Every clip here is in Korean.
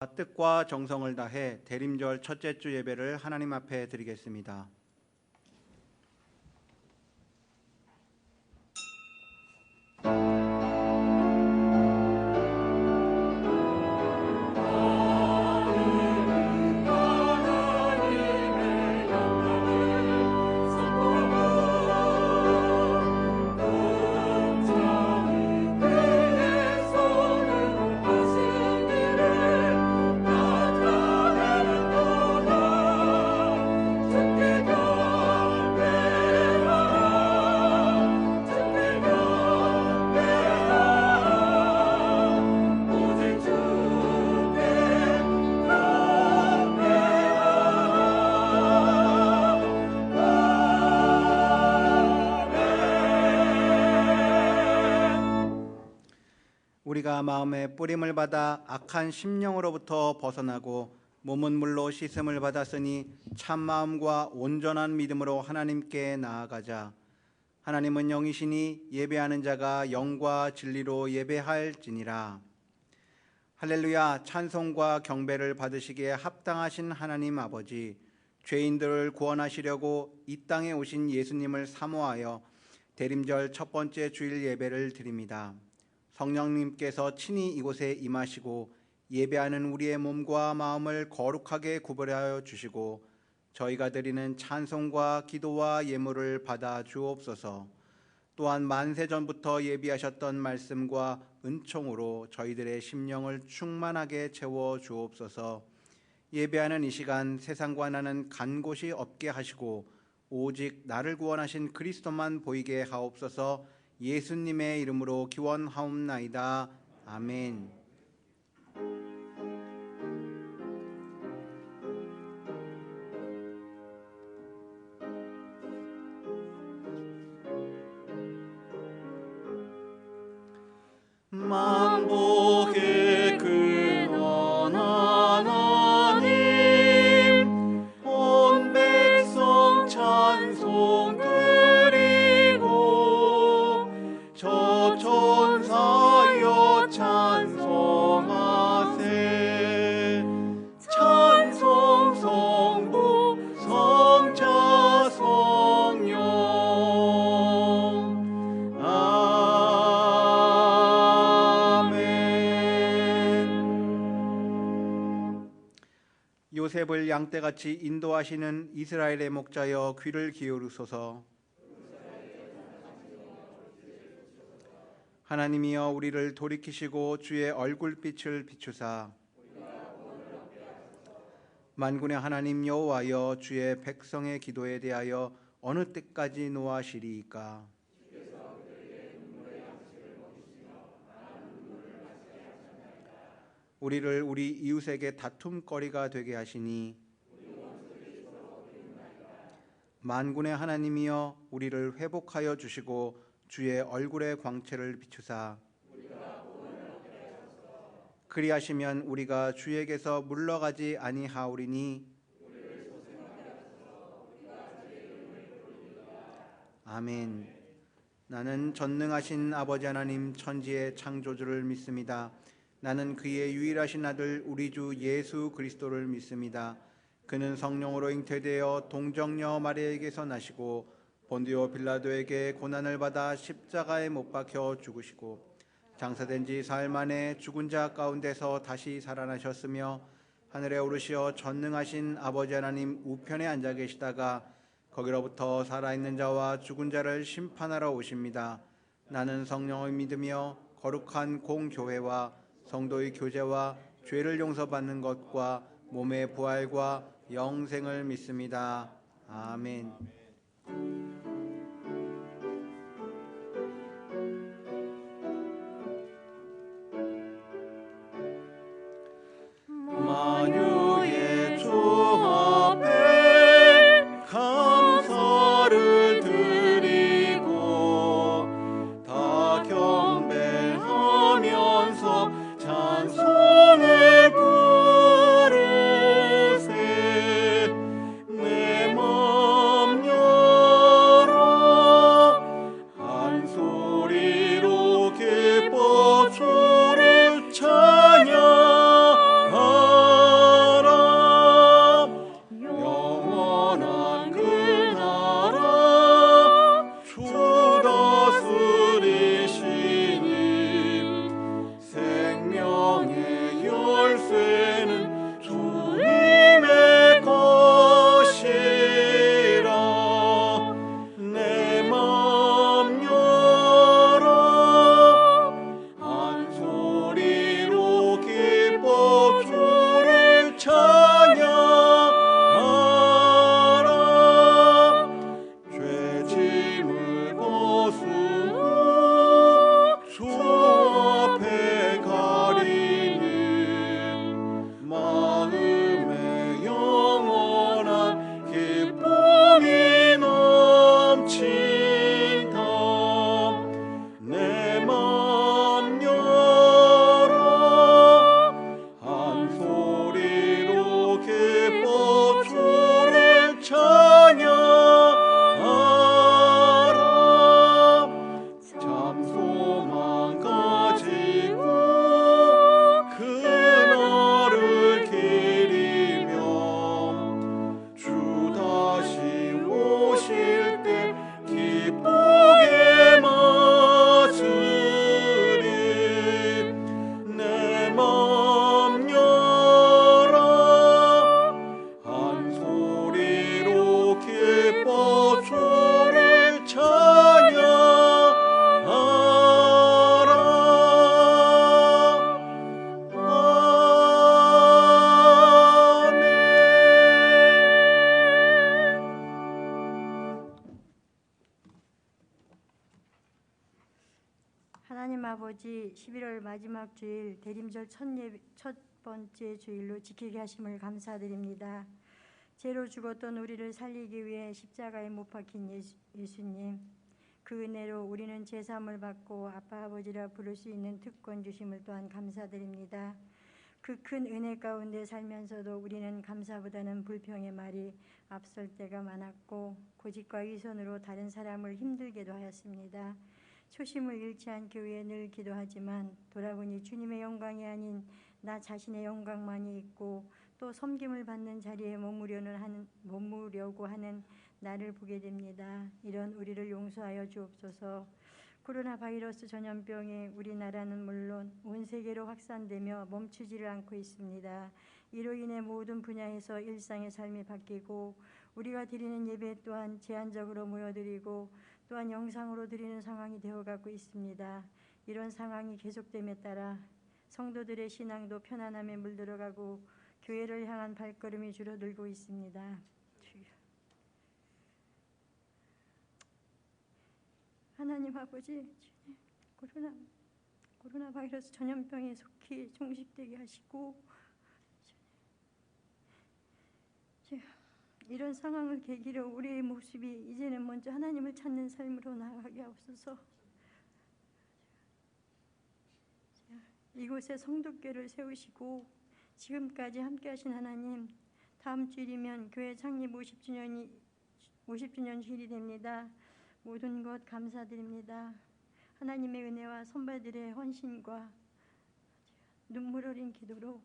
뜻과 정성을 다해 대림절 첫째 주 예배를 하나님 앞에 드리겠습니다. 우리가 마음의 뿌림을 받아 악한 심령으로부터 벗어나고 몸은 물로 씻음을 받았으니 참 마음과 온전한 믿음으로 하나님께 나아가자. 하나님은 영이시니 예배하는 자가 영과 진리로 예배할지니라. 할렐루야. 찬송과 경배를 받으시기에 합당하신 하나님 아버지, 죄인들을 구원하시려고 이 땅에 오신 예수님을 사모하여 대림절 첫 번째 주일 예배를 드립니다. 성령님께서 친히 이곳에 임하시고 예배하는 우리의 몸과 마음을 거룩하게 구별하여 주시고 저희가 드리는 찬송과 기도와 예물을 받아 주옵소서. 또한 만세전부터 예비하셨던 말씀과 은총으로 저희들의 심령을 충만하게 채워 주옵소서. 예배하는 이 시간 세상과 나는 간 곳이 없게 하시고 오직 나를 구원하신 그리스도만 보이게 하옵소서. 예수님의 이름으로 기원하옵나이다. 아멘. 만복의 근원 하나님, 온 백성 찬송 드리고 저 천사여 찬송하세. 찬송 성부 성자 성령. 요셉을 양떼같이 인도하시는 이스라엘의 목자여 귀를 기울이소서. 하나님이여 우리를 돌이키시고 주의 얼굴빛을 비추사 만군의 하나님 여호와여 주의 백성의 기도에 대하여 어느 때까지 노하시리이까. 우리를 우리 이웃에게 다툼거리가 되게 하시니 만군의 하나님이여 우리를 회복하여 주시고 주의 얼굴의 광채를 비추사 그리하시면 우리가 주에게서 물러가지 아니하오리니. 아멘. 나는 전능하신 아버지 하나님 천지의 창조주를 믿습니다. 나는 그의 유일하신 아들 우리 주 예수 그리스도를 믿습니다. 그는 성령으로 잉태되어 동정녀 마리아에게서 나시고 본디오 빌라도에게 고난을 받아 십자가에 못 박혀 죽으시고 장사된 지 사흘 만에 죽은 자 가운데서 다시 살아나셨으며 하늘에 오르시어 전능하신 아버지 하나님 우편에 앉아 계시다가 거기로부터 살아있는 자와 죽은 자를 심판하러 오십니다. 나는 성령을 믿으며 거룩한 공교회와 성도의 교제와 죄를 용서받는 것과 몸의 부활과 영생을 믿습니다. 아멘. 만유의 주 앞에 감사를 드리고 다 경배하면서 찬송을 부르세. 내 맘 아버지 11월 마지막 주일 대림절 첫 번째 주일로 지키게 하심을 감사드립니다. 죄로 죽었던 우리를 살리기 위해 십자가에 못 박힌 예수님, 그 은혜로 우리는 제사함을 받고 아빠 아버지라 부를 수 있는 특권 주심을 또한 감사드립니다. 그 큰 은혜 가운데 살면서도 우리는 감사보다는 불평의 말이 앞설 때가 많았고 고집과 위선으로 다른 사람을 힘들게도 하였습니다. 초심을 잃지 않기 위해 늘 기도하지만 돌아보니 주님의 영광이 아닌 나 자신의 영광만이 있고 또 섬김을 받는 자리에 머무려고 하는 나를 보게 됩니다. 이런 우리를 용서하여 주옵소서. 코로나 바이러스 전염병이 우리나라는 물론 온 세계로 확산되며 멈추지를 않고 있습니다. 이로 인해 모든 분야에서 일상의 삶이 바뀌고 우리가 드리는 예배 또한 제한적으로 모여드리고 또한 영상으로 드리는 상황이 되어가고 있습니다. 이런 상황이 계속됨에 따라 성도들의 신앙도 편안함에 물들어가고 교회를 향한 발걸음이 줄어들고 있습니다. 하나님 아버지, 코로나 바이러스 전염병에 속히 종식되게 하시고 이런 상황을 계기로 우리의 모습이 이제는 먼저 하나님을 찾는 삶으로 나아가게 하옵소서. 이곳에 성도교를 세우시고 지금까지 함께하신 하나님, 다음 주일이면 교회 창립 50주년 주일이 됩니다. 모든 것 감사드립니다. 하나님의 은혜와 선배들의 헌신과 눈물 어린 기도로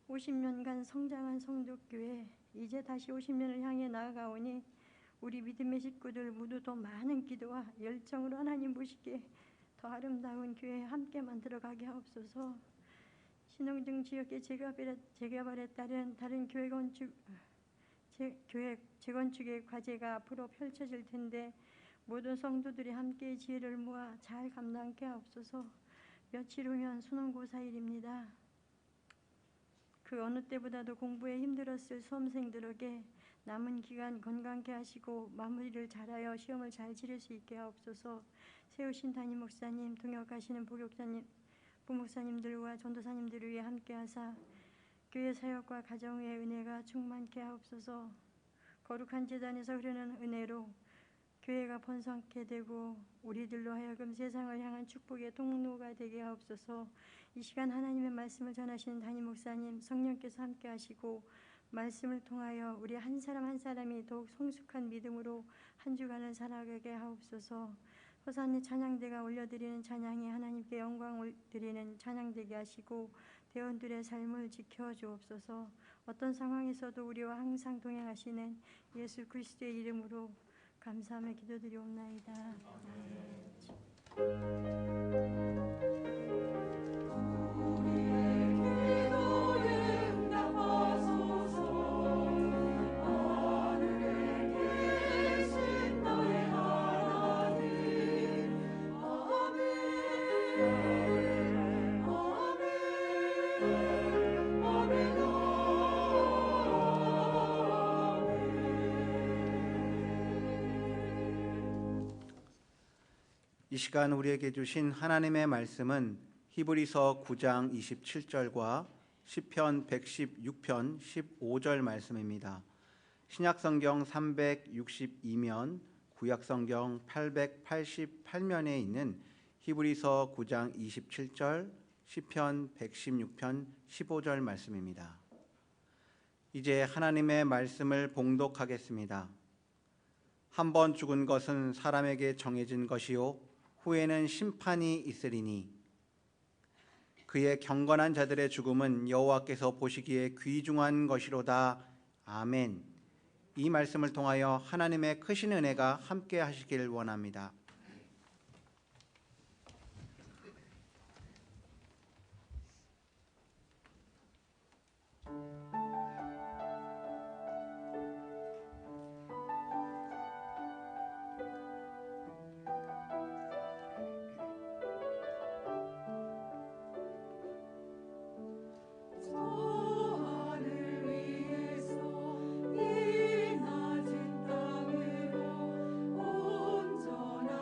50년간 성장한 성도교회, 이제 다시 50년을 향해 나아가오니 우리 믿음의 식구들 모두 더 많은 기도와 열정으로 하나님 보시기에 더 아름다운 교회 함께 만들어가게 하옵소서. 신흥중 지역의 재개발에 따른 다른 교회 재건축의 과제가 앞으로 펼쳐질 텐데 모든 성도들이 함께 지혜를 모아 잘 감당케 하옵소서. 며칠 후면 수능고사일입니다. 그 어느 때보다도 공부에 힘들었을 수험생들에게 남은 기간 건강케 하시고 마무리를 잘하여 시험을 잘 치를 수 있게 하옵소서. 세우신 담임 목사님, 동역하시는 부목사님들과 전도사님들을 위해 함께하사 교회 사역과 가정의 은혜가 충만케 하옵소서. 거룩한 제단에서 흐르는 은혜로 교회가 번성케 되고 우리들로 하여금 세상을 향한 축복의 통로가 되게 하옵소서. 이 시간 하나님의 말씀을 전하시는 담임 목사님, 성령께서 함께 하시고 말씀을 통하여 우리 한 사람 한 사람이 더욱 성숙한 믿음으로 한 주간을 살아가게 하옵소서. 호산의 찬양대가 올려드리는 찬양이 하나님께 영광을 드리는 찬양되게 하시고 대원들의 삶을 지켜주옵소서. 어떤 상황에서도 우리와 항상 동행하시는 예수 그리스도의 이름으로 감사하며 기도드리옵나이다. 이 시간 우리에게 주신 하나님의 말씀은 히브리서 9장 27절과 시편 116편 15절 말씀입니다. 신약성경 362면, 구약성경 888면에 있는 히브리서 9장 27절, 시편 116편 15절 말씀입니다. 이제 하나님의 말씀을 봉독하겠습니다. 한 번 죽은 것은 사람에게 정해진 것이요 후에는 심판이 있으리니 그의 경건한 자들의 죽음은 여호와께서 보시기에 귀중한 것이로다. 아멘. 이 말씀을 통하여 하나님의 크신 은혜가 함께 하시길 원합니다. 이 낮은 땅으로 온전한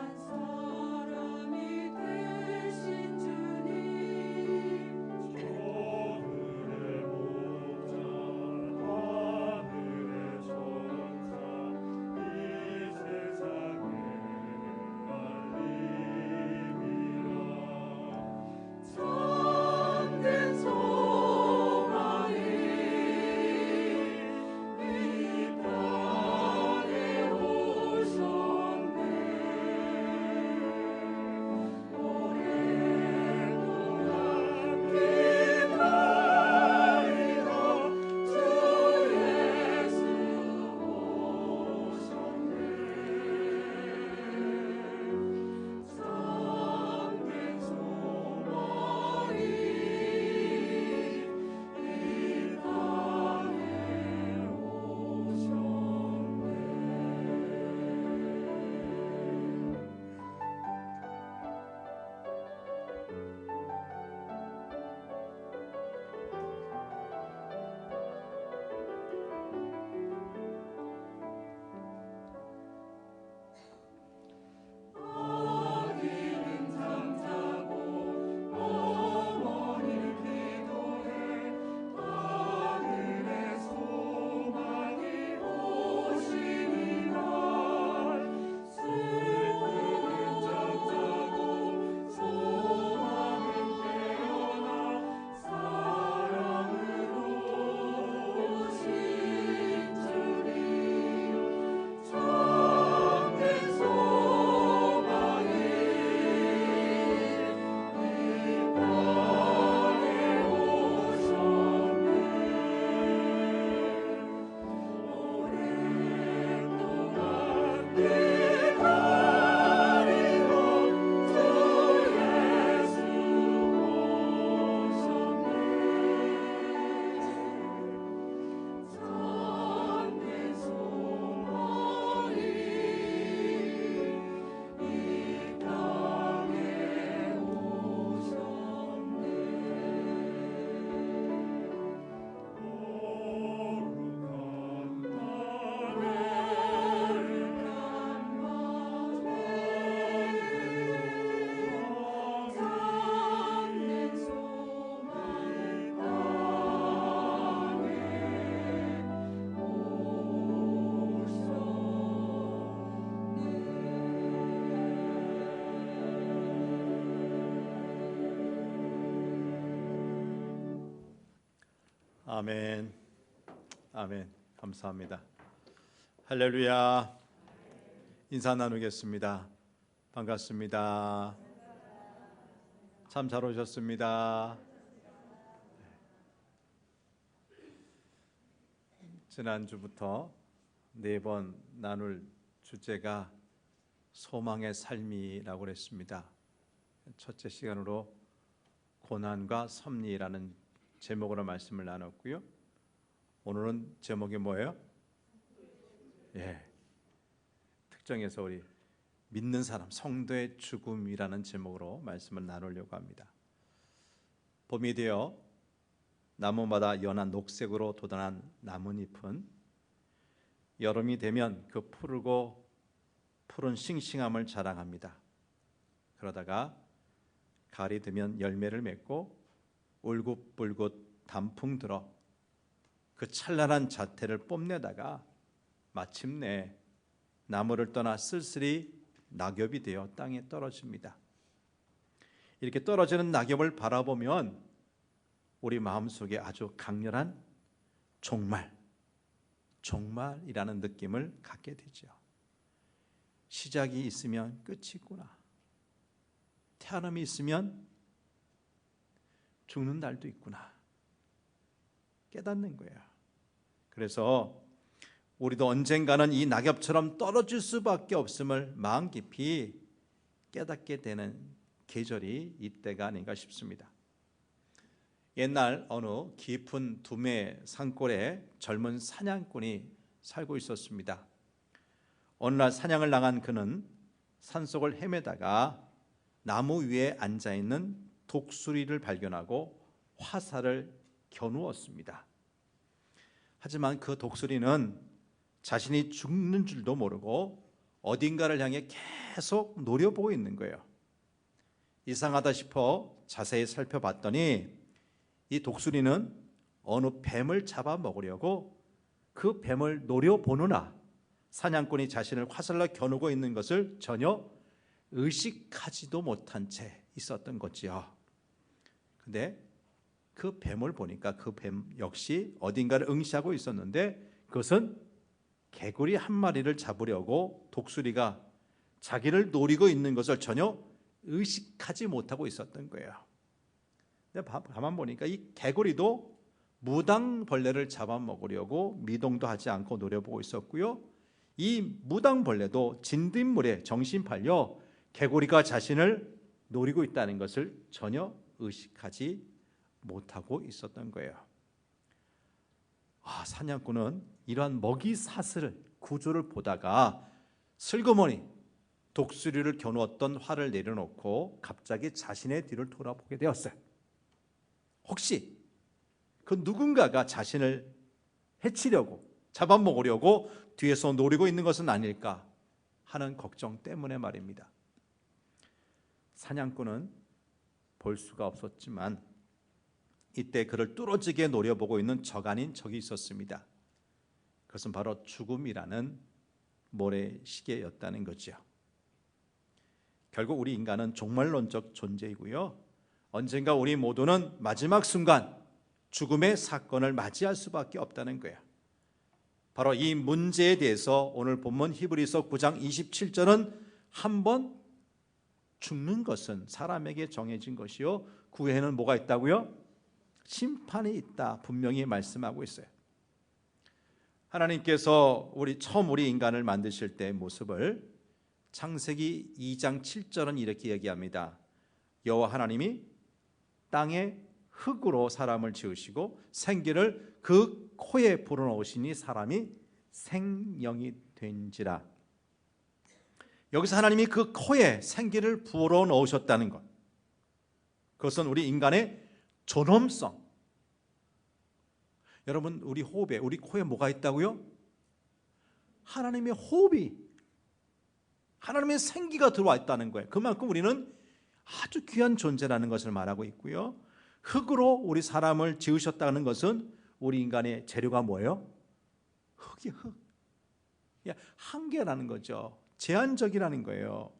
아멘. 아멘. 감사합니다. 할렐루야. 인사 나누겠습니다. 반갑습니다. 참 잘 오셨습니다. 지난주부터 4번 나눌 주제가 소망의 삶이라고 그랬습니다. 첫째 시간으로 고난과 섭리라는 제목으로 말씀을 나눴고요. 오늘은 제목이 뭐예요? 특정해서 우리 믿는 사람, 성도의 죽음이라는 제목으로 말씀을 나누려고 합니다. 봄이 되어 나무마다 연한 녹색으로 돋아난 나뭇잎은 여름이 되면 그 푸르고 푸른 싱싱함을 자랑합니다. 그러다가 가을이 되면 열매를 맺고 울긋불긋 단풍 들어 그 찬란한 자태를 뽐내다가 마침내 나무를 떠나 쓸쓸히 낙엽이 되어 땅에 떨어집니다. 이렇게 떨어지는 낙엽을 바라보면 우리 마음속에 아주 강렬한 종말이라는 느낌을 갖게 되죠. 시작이 있으면 끝이 있구나. 태어남이 있으면 죽는 날도 있구나. 깨닫는 거예요. 그래서 우리도 언젠가는 이 낙엽처럼 떨어질 수밖에 없음을 마음 깊이 깨닫게 되는 계절이 이때가 아닌가 싶습니다. 옛날 어느 깊은 두메 산골에 젊은 사냥꾼이 살고 있었습니다. 어느 날 사냥을 나간 그는 산속을 헤매다가 나무 위에 앉아있는 독수리를 발견하고 화살을 겨누었습니다. 하지만 그 독수리는 자신이 죽는 줄도 모르고 어딘가를 향해 계속 노려보고 있는 거예요. 이상하다 싶어 자세히 살펴봤더니 이 독수리는 어느 뱀을 잡아먹으려고 그 뱀을 노려보느라 사냥꾼이 자신을 화살로 겨누고 있는 것을 전혀 의식하지도 못한 채 있었던 거지요. 근데 그 뱀을 보니까 그 뱀 역시 어딘가를 응시하고 있었는데 그것은 개구리 한 마리를 잡으려고 독수리가 자기를 노리고 있는 것을 전혀 의식하지 못하고 있었던 거예요. 근데 가만 보니까 이 개구리도 무당벌레를 잡아먹으려고 미동도 하지 않고 노려보고 있었고요. 이 무당벌레도 진딧물에 정신 팔려 개구리가 자신을 노리고 있다는 것을 전혀 의식하지 못하고 있었던 거예요. 사냥꾼은 이러한 먹이 사슬 구조를 보다가 슬그머니 독수리를 겨누었던 활을 내려놓고 갑자기 자신의 뒤를 돌아보게 되었어요. 혹시 그 누군가가 자신을 해치려고 잡아먹으려고 뒤에서 노리고 있는 것은 아닐까 하는 걱정 때문에 말입니다. 사냥꾼은 볼 수가 없었지만 이때 그를 뚫어지게 노려보고 있는 적 아닌 적이 있었습니다. 그것은 바로 죽음이라는 모래시계였다는 거죠. 결국 우리 인간은 종말론적 존재이고요. 언젠가 우리 모두는 마지막 순간 죽음의 사건을 맞이할 수밖에 없다는 거예요. 바로 이 문제에 대해서 오늘 본문 히브리서 9장 27절은 한번 죽는 것은 사람에게 정해진 것이요 그 후에는 뭐가 있다고요? 심판이 있다 분명히 말씀하고 있어요. 하나님께서 처음 우리 인간을 만드실 때의 모습을 창세기 2장 7절은 이렇게 얘기합니다. 여호와 하나님이 땅에 흙으로 사람을 지으시고 생기를 그 코에 불어넣으시니 사람이 생명이 된지라. 여기서 하나님이 그 코에 생기를 불어넣으셨다는 것, 그것은 우리 인간의 존엄성. 여러분, 우리 호흡에, 우리 코에 뭐가 있다고요? 하나님의 호흡이, 하나님의 생기가 들어와 있다는 거예요. 그만큼 우리는 아주 귀한 존재라는 것을 말하고 있고요. 흙으로 우리 사람을 지으셨다는 것은 우리 인간의 재료가 뭐예요? 흙이 흙. 한계라는 거죠. 제한적이라는 거예요.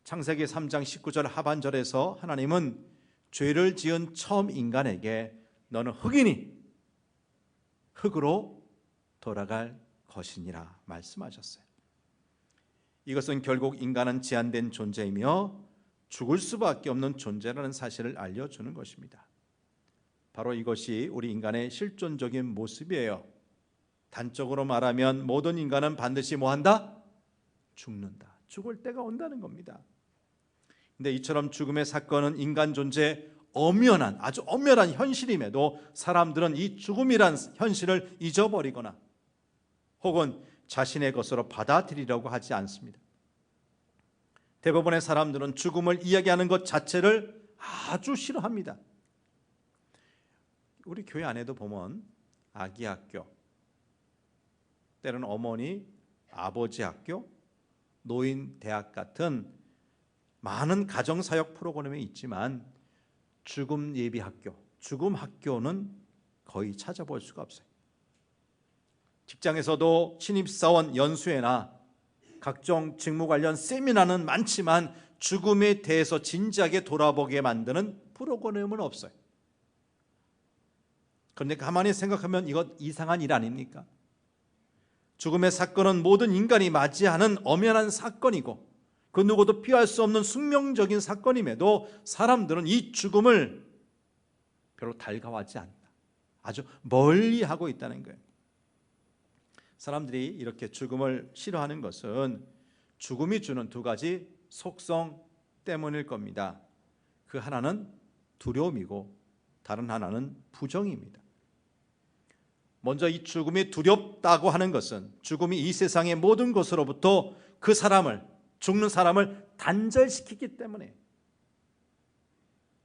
창세기 3장 19절 하반절에서 하나님은 죄를 지은 처음 인간에게 너는 흙이니 흙으로 돌아갈 것이니라 말씀하셨어요. 이것은 결국 인간은 제한된 존재이며 죽을 수밖에 없는 존재라는 사실을 알려주는 것입니다. 바로 이것이 우리 인간의 실존적인 모습이에요. 단적으로 말하면 모든 인간은 반드시 뭐한다? 죽는다. 죽을 때가 온다는 겁니다. 근데 이처럼 죽음의 사건은 인간 존재의 엄연한, 아주 엄연한 현실임에도 사람들은 이 죽음이란 현실을 잊어버리거나 혹은 자신의 것으로 받아들이려고 하지 않습니다. 대부분의 사람들은 죽음을 이야기하는 것 자체를 아주 싫어합니다. 우리 교회 안에도 보면 아기 학교, 때로는 어머니, 아버지 학교, 노인 대학 같은 많은 가정사역 프로그램이 있지만 죽음 예비 학교, 죽음 학교는 거의 찾아볼 수가 없어요. 직장에서도 신입사원 연수회나 각종 직무 관련 세미나는 많지만 죽음에 대해서 진지하게 돌아보게 만드는 프로그램은 없어요. 그런데 가만히 생각하면 이것 이상한 일 아닙니까? 죽음의 사건은 모든 인간이 맞이하는 엄연한 사건이고 그 누구도 피할 수 없는 숙명적인 사건임에도 사람들은 이 죽음을 별로 달가워하지 않는다. 아주 멀리하고 있다는 거예요. 사람들이 이렇게 죽음을 싫어하는 것은 죽음이 주는 두 가지 속성 때문일 겁니다. 그 하나는 두려움이고 다른 하나는 부정입니다. 먼저 이 죽음이 두렵다고 하는 것은 죽음이 이 세상의 모든 것으로부터 그 사람을, 죽는 사람을 단절시키기 때문에,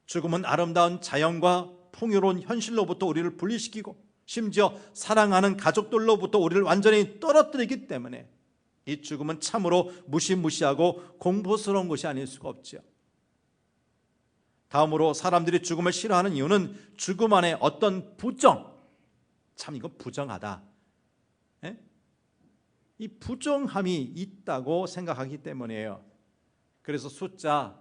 죽음은 아름다운 자연과 풍요로운 현실로부터 우리를 분리시키고 심지어 사랑하는 가족들로부터 우리를 완전히 떨어뜨리기 때문에 이 죽음은 참으로 무시무시하고 공포스러운 것이 아닐 수가 없죠. 다음으로 사람들이 죽음을 싫어하는 이유는 죽음 안에 어떤 부정, 참 이거 부정하다, 이 부정함이 있다고 생각하기 때문이에요. 그래서 숫자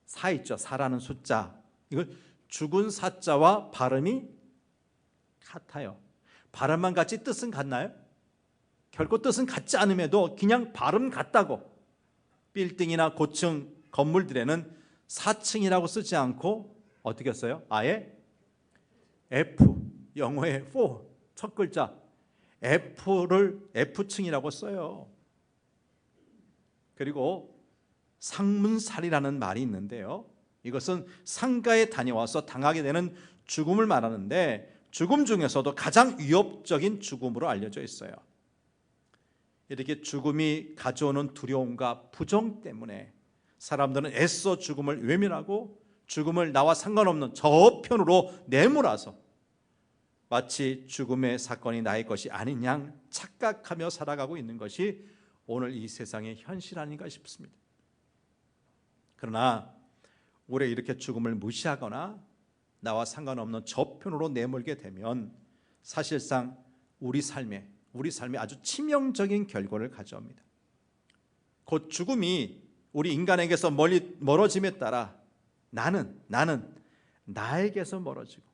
4 있죠. 4라는 숫자, 이걸 죽은 사자와 발음이 같아요. 발음만 같지 뜻은 같나요? 결코 뜻은 같지 않음에도 그냥 발음 같다고 빌딩이나 고층 건물들에는 4층이라고 쓰지 않고 어떻게 써요? 아예 F, 영어의 4, 첫 글자 F를 F층이라고 써요. 그리고 상문살이라는 말이 있는데요, 이것은 상가에 다녀와서 당하게 되는 죽음을 말하는데 죽음 중에서도 가장 위협적인 죽음으로 알려져 있어요. 이렇게 죽음이 가져오는 두려움과 부정 때문에 사람들은 애써 죽음을 외면하고 죽음을 나와 상관없는 저편으로 내몰아서 마치 죽음의 사건이 나의 것이 아닌 양 착각하며 살아가고 있는 것이 오늘 이 세상의 현실 아닌가 싶습니다. 그러나 우리가 이렇게 죽음을 무시하거나 나와 상관없는 저편으로 내몰게 되면 사실상 우리 삶에 아주 치명적인 결과를 가져옵니다. 곧 죽음이 우리 인간에게서 멀어짐에 따라 나는 나에게서 멀어지고,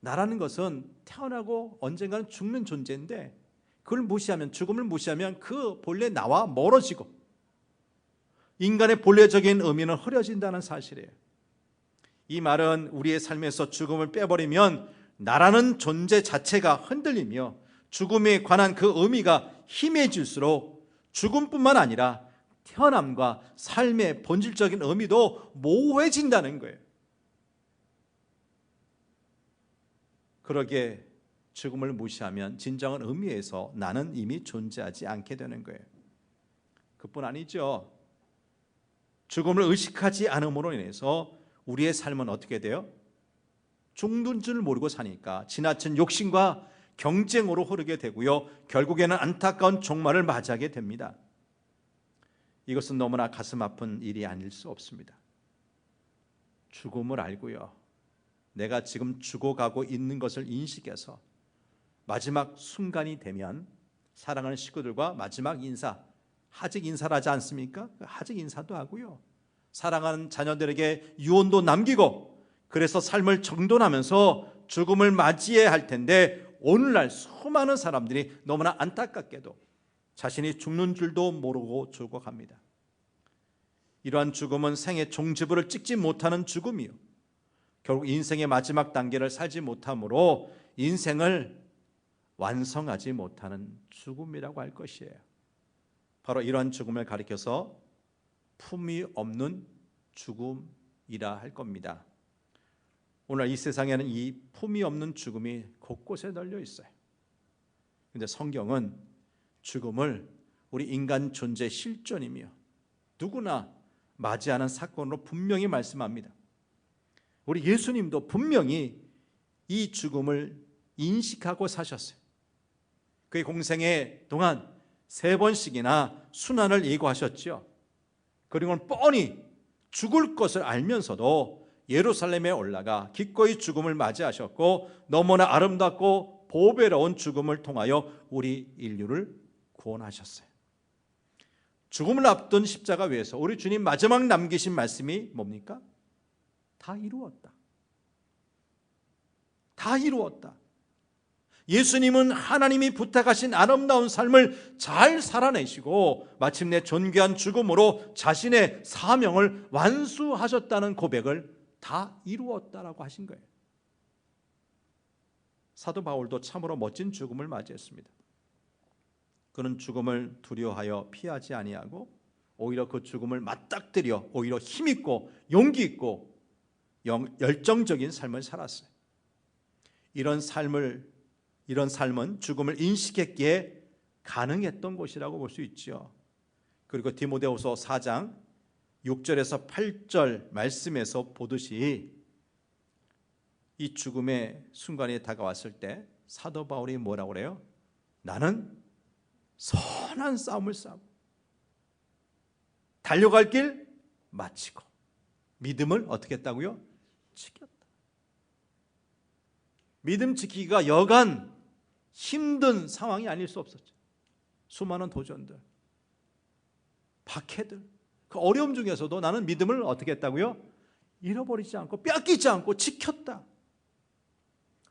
나라는 것은 태어나고 언젠가는 죽는 존재인데 그걸 무시하면, 죽음을 무시하면 그 본래 나와 멀어지고 인간의 본래적인 의미는 흐려진다는 사실이에요. 이 말은 우리의 삶에서 죽음을 빼버리면 나라는 존재 자체가 흔들리며 죽음에 관한 그 의미가 희미해질수록 죽음뿐만 아니라 태어남과 삶의 본질적인 의미도 모호해진다는 거예요. 그러게 죽음을 무시하면 진정한 의미에서 나는 이미 존재하지 않게 되는 거예요. 그뿐 아니죠. 죽음을 의식하지 않음으로 인해서 우리의 삶은 어떻게 돼요? 죽는 줄 모르고 사니까 지나친 욕심과 경쟁으로 흐르게 되고요, 결국에는 안타까운 종말을 맞이하게 됩니다. 이것은 너무나 가슴 아픈 일이 아닐 수 없습니다. 죽음을 알고요, 내가 지금 죽어가고 있는 것을 인식해서 마지막 순간이 되면 사랑하는 식구들과 마지막 인사, 하직 인사를 하지 않습니까? 하직 인사도 하고요, 사랑하는 자녀들에게 유언도 남기고 그래서 삶을 정돈하면서 죽음을 맞이해야 할 텐데 오늘날 수많은 사람들이 너무나 안타깝게도 자신이 죽는 줄도 모르고 죽어갑니다. 이러한 죽음은 생의 종지부를 찍지 못하는 죽음이요, 결국 인생의 마지막 단계를 살지 못함으로 인생을 완성하지 못하는 죽음이라고 할 것이에요. 바로 이러한 죽음을 가리켜서 품이 없는 죽음이라 할 겁니다. 오늘 이 세상에는 이 품이 없는 죽음이 곳곳에 널려 있어요. 그런데 성경은 죽음을 우리 인간 존재 실존이며 누구나 맞이하는 사건으로 분명히 말씀합니다. 우리 예수님도 분명히 이 죽음을 인식하고 사셨어요. 그의 공생의 동안 3번씩이나 순환을 예고하셨죠. 그리고는 뻔히 죽을 것을 알면서도 예루살렘에 올라가 기꺼이 죽음을 맞이하셨고 너무나 아름답고 보배로운 죽음을 통하여 우리 인류를 구원하셨어요. 죽음을 앞둔 십자가 위에서 우리 주님 마지막 남기신 말씀이 뭡니까? 다 이루었다. 다 이루었다. 예수님은 하나님이 부탁하신 아름다운 삶을 잘 살아내시고 마침내 존귀한 죽음으로 자신의 사명을 완수하셨다는 고백을 다 이루었다라고 하신 거예요. 사도 바울도 참으로 멋진 죽음을 맞이했습니다. 그는 죽음을 두려워하여 피하지 아니하고 오히려 그 죽음을 맞닥뜨려 오히려 힘있고 용기 있고 열정적인 삶을 살았어요. 이런 삶은 죽음을 인식했기에 가능했던 것이라고 볼 수 있죠. 그리고 디모데후서 4장 6절에서 8절 말씀에서 보듯이 이 죽음의 순간이 다가왔을 때 사도 바울이 뭐라고 그래요? 나는 선한 싸움을 싸우고 달려갈 길 마치고 믿음을 어떻게 했다고요? 지켰다. 믿음 지키기가 여간 힘든 상황이 아닐 수 없었죠. 수많은 도전들, 박해들, 그 어려움 중에서도 나는 믿음을 어떻게 했다고요? 잃어버리지 않고 뺏기지 않고 지켰다.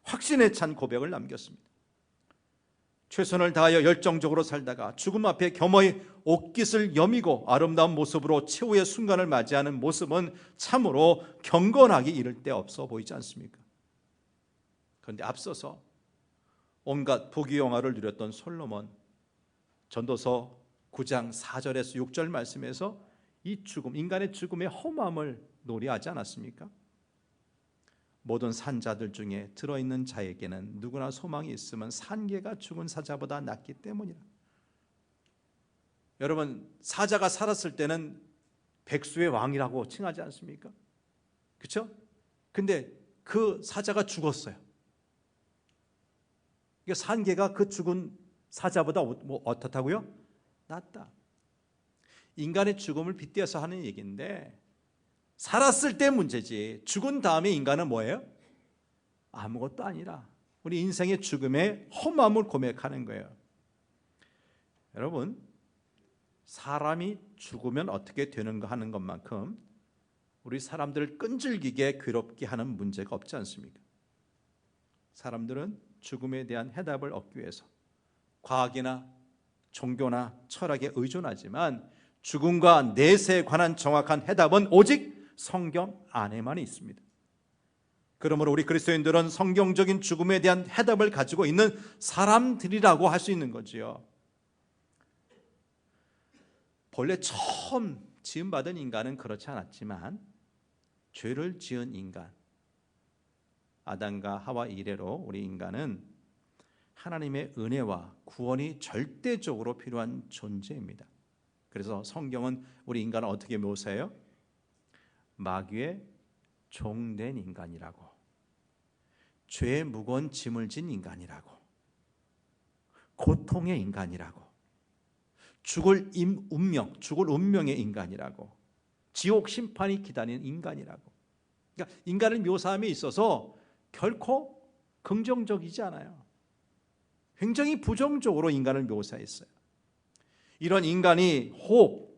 확신에 찬 고백을 남겼습니다. 최선을 다하여 열정적으로 살다가 죽음 앞에 겸허히 옷깃을 여미고 아름다운 모습으로 최후의 순간을 맞이하는 모습은 참으로 경건하기 이를 데 없어 보이지 않습니까? 그런데 앞서서 온갖 부귀영화를 누렸던 솔로몬, 전도서 9장 4절에서 6절 말씀에서 이 죽음, 인간의 죽음의 험함을 노래하지 않았습니까? 모든 산자들 중에 들어있는 자에게는 누구나 소망이 있으면 산개가 죽은 사자보다 낫기 때문이라. 여러분, 사자가 살았을 때는 백수의 왕이라고 칭하지 않습니까? 그렇죠? 근데 그 사자가 죽었어요. 그러니까 산개가 그 죽은 사자보다 어떻다고요? 낫다. 인간의 죽음을 빗대어서 하는 얘기인데 살았을 때 문제지 죽은 다음에 인간은 뭐예요? 아무것도 아니라 우리 인생의 죽음의 험함을 고백하는 거예요. 여러분, 사람이 죽으면 어떻게 되는가 하는 것만큼 우리 사람들을 끈질기게 괴롭게 하는 문제가 없지 않습니까? 사람들은 죽음에 대한 해답을 얻기 위해서 과학이나 종교나 철학에 의존하지만 죽음과 내세에 관한 정확한 해답은 오직 성경 안에만 있습니다. 그러므로 우리 그리스도인들은 성경적인 죽음에 대한 해답을 가지고 있는 사람들이라고 할 수 있는 거지요. 본래 처음 지음받은 인간은 그렇지 않았지만 죄를 지은 인간, 아담과 하와 이래로 우리 인간은 하나님의 은혜와 구원이 절대적으로 필요한 존재입니다. 그래서 성경은 우리 인간을 어떻게 묘사해요? 마귀의 종된 인간이라고, 죄의 무거운 짐을 진 인간이라고, 고통의 인간이라고, 죽을 운명의 인간이라고, 지옥 심판이 기다리는 인간이라고. 그러니까 인간을 묘사함에 있어서 결코 긍정적이지 않아요. 굉장히 부정적으로 인간을 묘사했어요. 이런 인간이 호흡,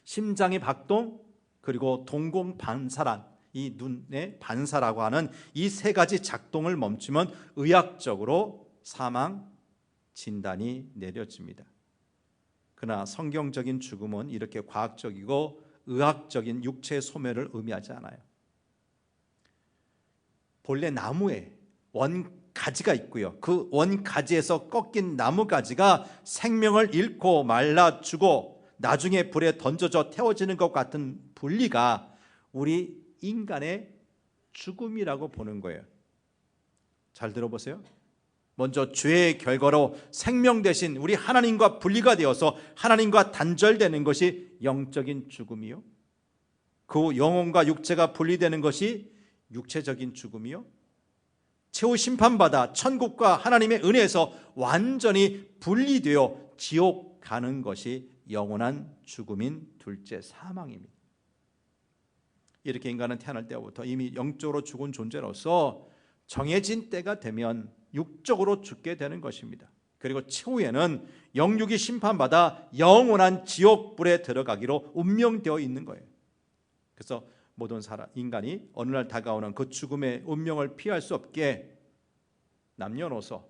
심장의 박동, 그리고 동공반사란 이 눈의 반사라고 하는 이 세 가지 작동을 멈추면 의학적으로 사망 진단이 내려집니다. 그러나 성경적인 죽음은 이렇게 과학적이고 의학적인 육체 소멸을 의미하지 않아요. 본래 나무에 원가지가 있고요. 그 원가지에서 꺾인 나무가지가 생명을 잃고 말라 죽고 나중에 불에 던져져 태워지는 것 같은 분리가 우리 인간의 죽음이라고 보는 거예요. 잘 들어보세요. 먼저 죄의 결과로 생명 대신 우리 하나님과 분리가 되어서 하나님과 단절되는 것이 영적인 죽음이요. 그 영혼과 육체가 분리되는 것이 육체적인 죽음이요. 최후 심판받아 천국과 하나님의 은혜에서 완전히 분리되어 지옥 가는 것이 영원한 죽음인 둘째 사망입니다. 이렇게 인간은 태어날 때부터 이미 영적으로 죽은 존재로서 정해진 때가 되면 육적으로 죽게 되는 것입니다. 그리고 최후에는 영육이 심판받아 영원한 지옥불에 들어가기로 운명되어 있는 거예요. 그래서 모든 인간이 어느 날 다가오는 그 죽음의 운명을 피할 수 없게 남녀노소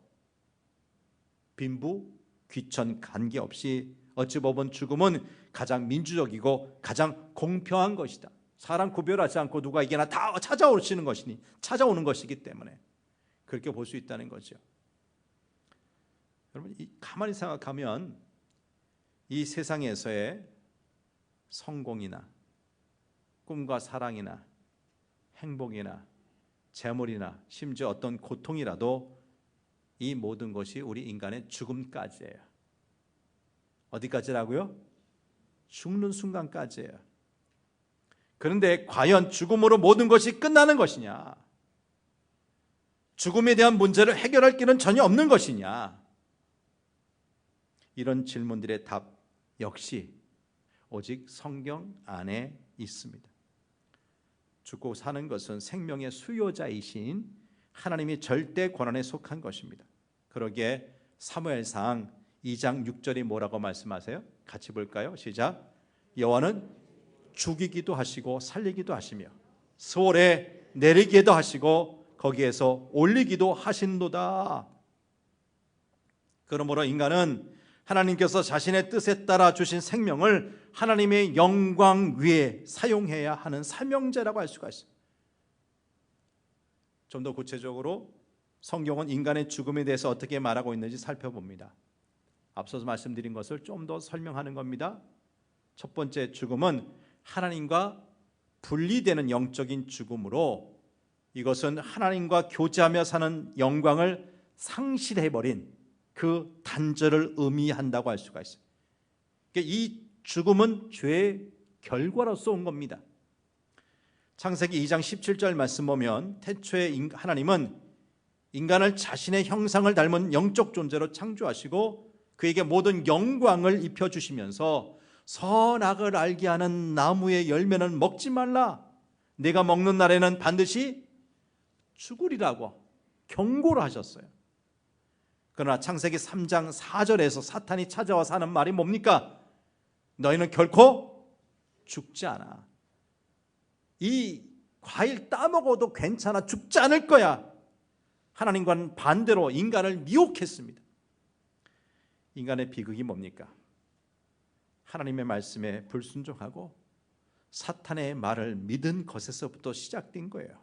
빈부 귀천 관계없이 어찌 보면 죽음은 가장 민주적이고 가장 공평한 것이다. 사람 구별하지 않고 누가 이게나 다 찾아오는 것이기 때문에 그렇게 볼 수 있다는 거죠. 여러분 가만히 생각하면 이 세상에서의 성공이나 꿈과 사랑이나 행복이나 재물이나 심지어 어떤 고통이라도 이 모든 것이 우리 인간의 죽음까지예요. 어디까지라고요? 죽는 순간까지예요. 그런데 과연 죽음으로 모든 것이 끝나는 것이냐? 죽음에 대한 문제를 해결할 길은 전혀 없는 것이냐? 이런 질문들의 답 역시 오직 성경 안에 있습니다. 죽고 사는 것은 생명의 수요자이신 하나님의 절대 권한에 속한 것입니다. 그러기에 사무엘상 2장 6절이 뭐라고 말씀하세요? 같이 볼까요? 시작. 여호와는 죽이기도 하시고 살리기도 하시며 스월에 내리기도 하시고 거기에서 올리기도 하신도다. 그러므로 인간은 하나님께서 자신의 뜻에 따라 주신 생명을 하나님의 영광 위에 사용해야 하는 사명자라고 할 수가 있어요. 좀 더 구체적으로 성경은 인간의 죽음에 대해서 어떻게 말하고 있는지 살펴봅니다. 앞서서 말씀드린 것을 좀 더 설명하는 겁니다. 첫 번째 죽음은 하나님과 분리되는 영적인 죽음으로 이것은 하나님과 교제하며 사는 영광을 상실해버린 그 단절을 의미한다고 할 수가 있어요. 이 죽음은 죄의 결과로서 온 겁니다. 창세기 2장 17절 말씀 보면 태초에 하나님은 인간을 자신의 형상을 닮은 영적 존재로 창조하시고 그에게 모든 영광을 입혀주시면서 선악을 알게 하는 나무의 열매는 먹지 말라. 내가 먹는 날에는 반드시 죽으리라고 경고를 하셨어요. 그러나 창세기 3장 4절에서 사탄이 찾아와서 하는 말이 뭡니까? 너희는 결코 죽지 않아. 이 과일 따먹어도 괜찮아. 죽지 않을 거야. 하나님과는 반대로 인간을 미혹했습니다. 인간의 비극이 뭡니까? 하나님의 말씀에 불순종하고 사탄의 말을 믿은 것에서부터 시작된 거예요.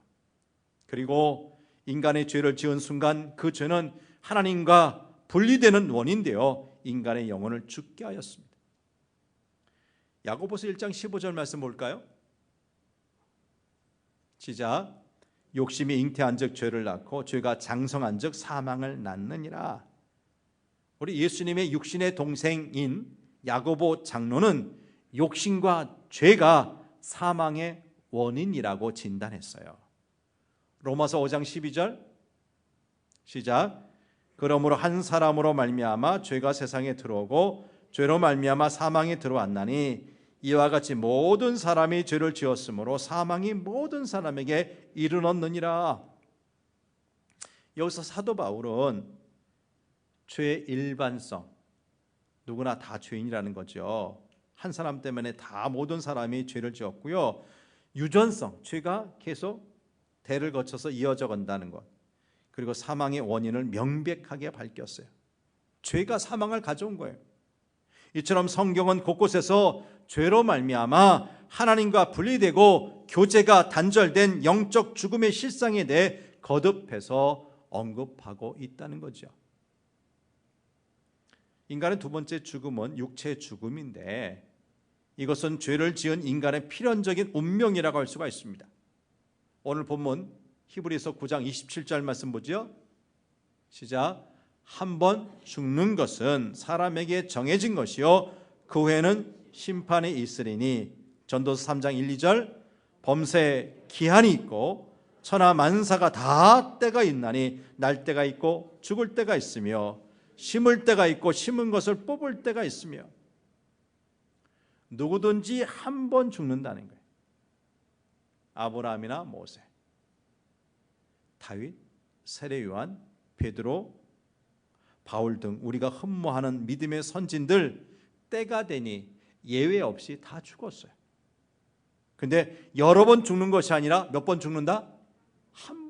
그리고 인간의 죄를 지은 순간 그 죄는 하나님과 분리되는 원인 되어 인간의 영혼을 죽게 하였습니다. 야고보서 1장 15절 말씀 볼까요? 시작. 욕심이 잉태한즉 죄를 낳고 죄가 장성한즉 사망을 낳느니라. 우리 예수님의 육신의 동생인 야고보 장로는 욕심과 죄가 사망의 원인이라고 진단했어요. 로마서 5장 12절 시작. 그러므로 한 사람으로 말미암아 죄가 세상에 들어오고 죄로 말미암아 사망이 들어왔나니 이와 같이 모든 사람이 죄를 지었으므로 사망이 모든 사람에게 이르렀느니라. 여기서 사도 바울은 죄의 일반성, 누구나 다 죄인이라는 거죠. 한 사람 때문에 다 모든 사람이 죄를 지었고요. 유전성, 죄가 계속 대를 거쳐서 이어져 간다는 것, 그리고 사망의 원인을 명백하게 밝혔어요. 죄가 사망을 가져온 거예요. 이처럼 성경은 곳곳에서 죄로 말미암아 하나님과 분리되고 교제가 단절된 영적 죽음의 실상에 대해 거듭해서 언급하고 있다는 거죠. 인간의 두 번째 죽음은 육체의 죽음인데, 이것은 죄를 지은 인간의 필연적인 운명이라고 할 수가 있습니다. 오늘 본문 히브리서 9장 27절 말씀 보죠. 시작. 한 번 죽는 것은 사람에게 정해진 것이요 그 후에는 심판이 있으리니. 전도서 3장 1, 2절. 범사에 기한이 있고 천하 만사가 다 때가 있나니 날 때가 있고 죽을 때가 있으며 심을 때가 있고 심은 것을 뽑을 때가 있으며. 누구든지 한 번 죽는다는 거예요. 아브라함이나 모세, 다윗, 세례 요한, 베드로, 바울 등 우리가 흠모하는 믿음의 선진들 때가 되니 예외 없이 다 죽었어요. 근데 여러 번 죽는 것이 아니라 몇 번 죽는다? 한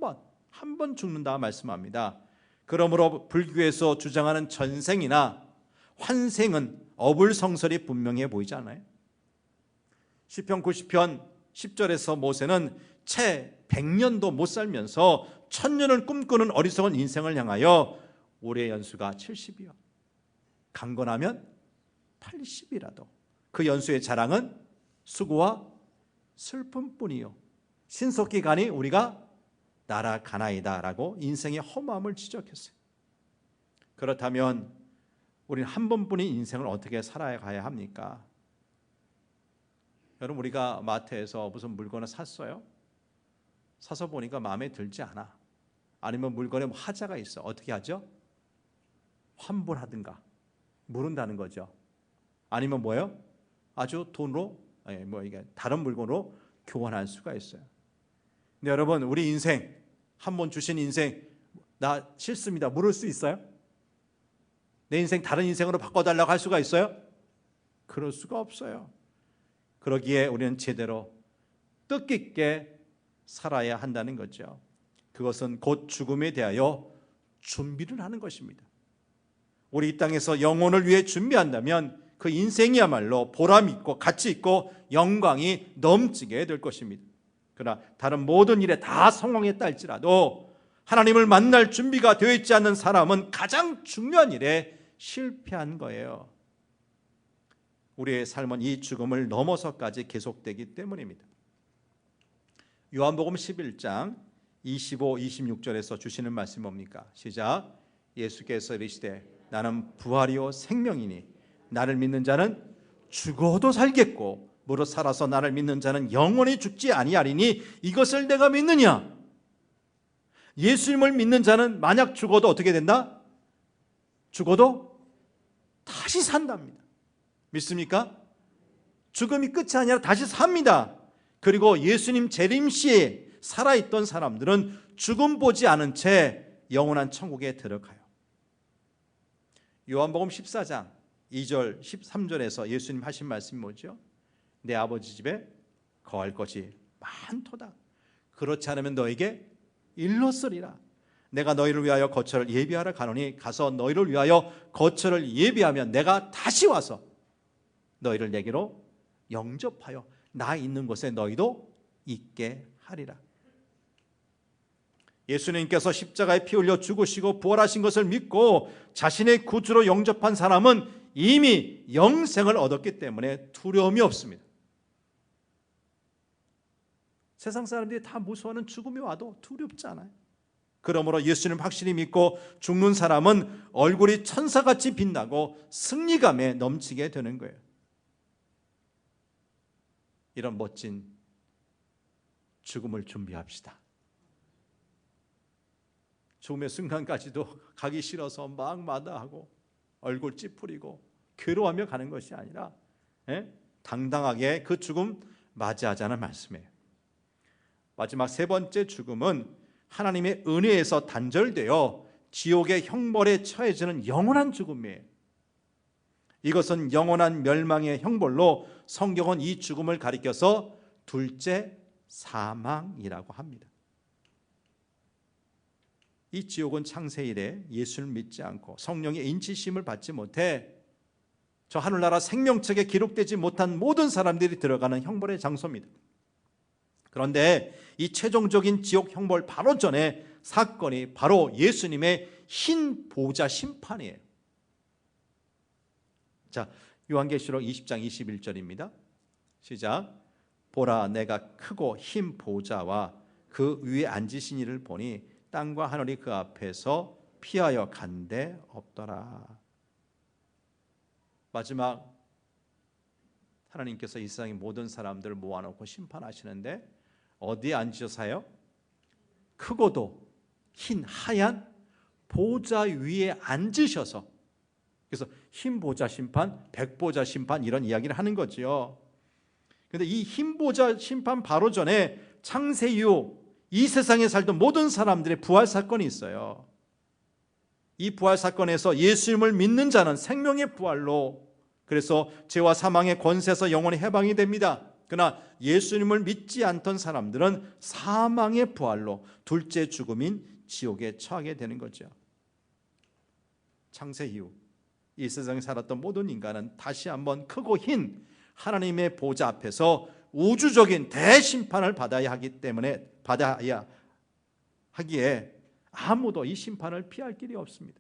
번 죽는다 말씀합니다. 그러므로 불교에서 주장하는 전생이나 환생은 어불성설이 분명해 보이지 않아요? 시편 90편 10절에서 모세는 채 100년도 못 살면서 1000년을 꿈꾸는 어리석은 인생을 향하여 올해 연수가 70이요, 강건하면 80이라도 그 연수의 자랑은 수고와 슬픔뿐이요 신속히 가니 우리가 날아가나이다 라고 인생의 허무함을 지적했어요. 그렇다면 우리는 한 번뿐인 인생을 어떻게 살아가야 합니까? 여러분, 우리가 마트에서 무슨 물건을 샀어요. 사서 보니까 마음에 들지 않아. 아니면 물건에 뭐 하자가 있어. 어떻게 하죠? 환불하든가 물은다는 거죠. 아니면 뭐예요? 아주 돈으로 이게 다른 물건으로 교환할 수가 있어요. 근데 여러분, 우리 인생 한 번 주신 인생 나 싫습니다 물을 수 있어요? 내 인생 다른 인생으로 바꿔달라고 할 수가 있어요? 그럴 수가 없어요. 그러기에 우리는 제대로 뜻깊게 살아야 한다는 거죠. 그것은 곧 죽음에 대하여 준비를 하는 것입니다. 우리 이 땅에서 영혼을 위해 준비한다면 그 인생이야말로 보람 있고 가치 있고 영광이 넘치게 될 것입니다. 그러나 다른 모든 일에 다 성공했다 할지라도 하나님을 만날 준비가 되어 있지 않는 사람은 가장 중요한 일에 실패한 거예요. 우리의 삶은 이 죽음을 넘어서까지 계속되기 때문입니다. 요한복음 11장 25, 26절에서 주시는 말씀이 뭡니까? 시작. 예수께서 이르시되 나는 부활이요 생명이니 나를 믿는 자는 죽어도 살겠고 무릇 살아서 나를 믿는 자는 영원히 죽지 아니하리니 이것을 내가 믿느냐? 예수님을 믿는 자는 만약 죽어도 어떻게 된다? 죽어도 다시 산답니다. 믿습니까? 죽음이 끝이 아니라 다시 삽니다. 그리고 예수님 재림 시에 살아있던 사람들은 죽음 보지 않은 채 영원한 천국에 들어가요. 요한복음 14장 2절 13절에서 예수님 하신 말씀이 뭐죠? 내 아버지 집에 거할 것이 많도다. 그렇지 않으면 너에게 일렀으리라. 내가 너희를 위하여 거처를 예비하러 가노니 가서 너희를 위하여 거처를 예비하면 내가 다시 와서 너희를 내게로 영접하여 나 있는 곳에 너희도 있게 하리라. 예수님께서 십자가에 피 흘려 죽으시고 부활하신 것을 믿고 자신의 구주로 영접한 사람은 이미 영생을 얻었기 때문에 두려움이 없습니다. 세상 사람들이 다 무서워하는 죽음이 와도 두렵지 않아요. 그러므로 예수님 확실히 믿고 죽는 사람은 얼굴이 천사같이 빛나고 승리감에 넘치게 되는 거예요. 이런 멋진 죽음을 준비합시다. 죽음의 순간까지도 가기 싫어서 막 마다하고 얼굴 찌푸리고 괴로워하며 가는 것이 아니라 당당하게 그 죽음 맞이하자는 말씀이에요. 마지막 세 번째 죽음은 하나님의 은혜에서 단절되어 지옥의 형벌에 처해지는 영원한 죽음이에요. 이것은 영원한 멸망의 형벌로 성경은 이 죽음을 가리켜서 둘째 사망이라고 합니다. 이 지옥은 창세일에 예수를 믿지 않고 성령의 인치심을 받지 못해 저 하늘나라 생명책에 기록되지 못한 모든 사람들이 들어가는 형벌의 장소입니다. 그런데 이 최종적인 지옥 형벌 바로 전에 사건이 바로 예수님의 흰 보좌 심판이에요. 자, 요한계시록 20장 21절입니다. 시작. 보라, 내가 크고 흰 보좌와 그 위에 앉으신 이를 보니 땅과 하늘이 그 앞에서 피하여 간데 없더라. 마지막 하나님께서 이 세상의 모든 사람들을 모아놓고 심판하시는데 어디에 앉으셔서요? 크고도 흰 하얀 보좌 위에 앉으셔서, 그래서 흰 보좌 심판, 백보좌 심판 이런 이야기를 하는 거죠. 그런데 이 흰 보좌 심판 바로 전에 창세 이후 이 세상에 살던 모든 사람들의 부활 사건이 있어요. 이 부활 사건에서 예수님을 믿는 자는 생명의 부활로, 그래서 죄와 사망의 권세에서 영원히 해방이 됩니다. 그러나 예수님을 믿지 않던 사람들은 사망의 부활로 둘째 죽음인 지옥에 처하게 되는 거죠. 창세 이후 이 세상에 살았던 모든 인간은 다시 한번 크고 흰 하나님의 보좌 앞에서 우주적인 대심판을 받아야 하기에 아무도 이 심판을 피할 길이 없습니다.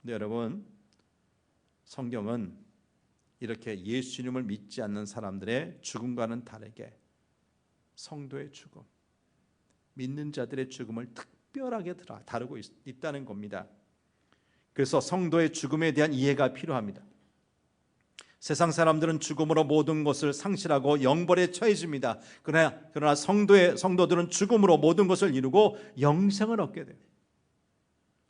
근데 여러분, 성경은 이렇게 예수님을 믿지 않는 사람들의 죽음과는 다르게 성도의 죽음, 믿는 자들의 죽음을 특별하게 다루고 있다는 겁니다. 그래서 성도의 죽음에 대한 이해가 필요합니다. 세상 사람들은 죽음으로 모든 것을 상실하고 영벌에 처해집니다. 그러나 성도들은 죽음으로 모든 것을 이루고 영생을 얻게 돼요.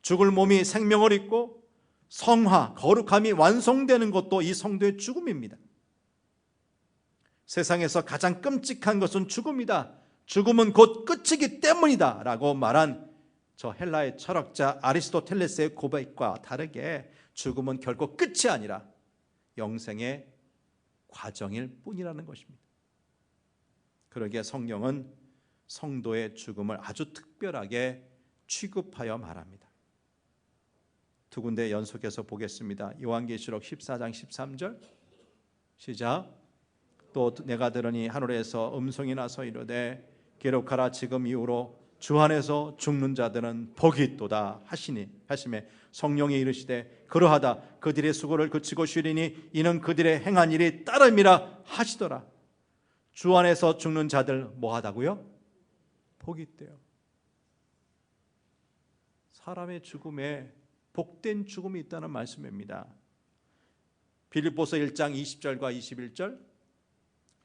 죽을 몸이 생명을 잇고 성화, 거룩함이 완성되는 것도 이 성도의 죽음입니다. 세상에서 가장 끔찍한 것은 죽음이다. 죽음은 곧 끝이기 때문이다 라고 말한 저 헬라의 철학자 아리스토텔레스의 고백과 다르게 죽음은 결코 끝이 아니라 영생의 과정일 뿐이라는 것입니다. 그러기에 성경은 성도의 죽음을 아주 특별하게 취급하여 말합니다. 두 군데 연속해서 보겠습니다. 요한계시록 14장 13절 시작. 또 내가 들으니 하늘에서 음성이 나서 이르되 기록하라, 지금 이후로 주 안에서 죽는 자들은 복이 있도다 하시매 성령이 이르시되 그러하다, 그들의 수고를 그치고 쉬리니 이는 그들의 행한 일이 따름이라 하시더라. 주 안에서 죽는 자들 뭐하다고요? 복이 있대요. 사람의 죽음에 복된 죽음이 있다는 말씀입니다. 빌립보서 1장 20절과 21절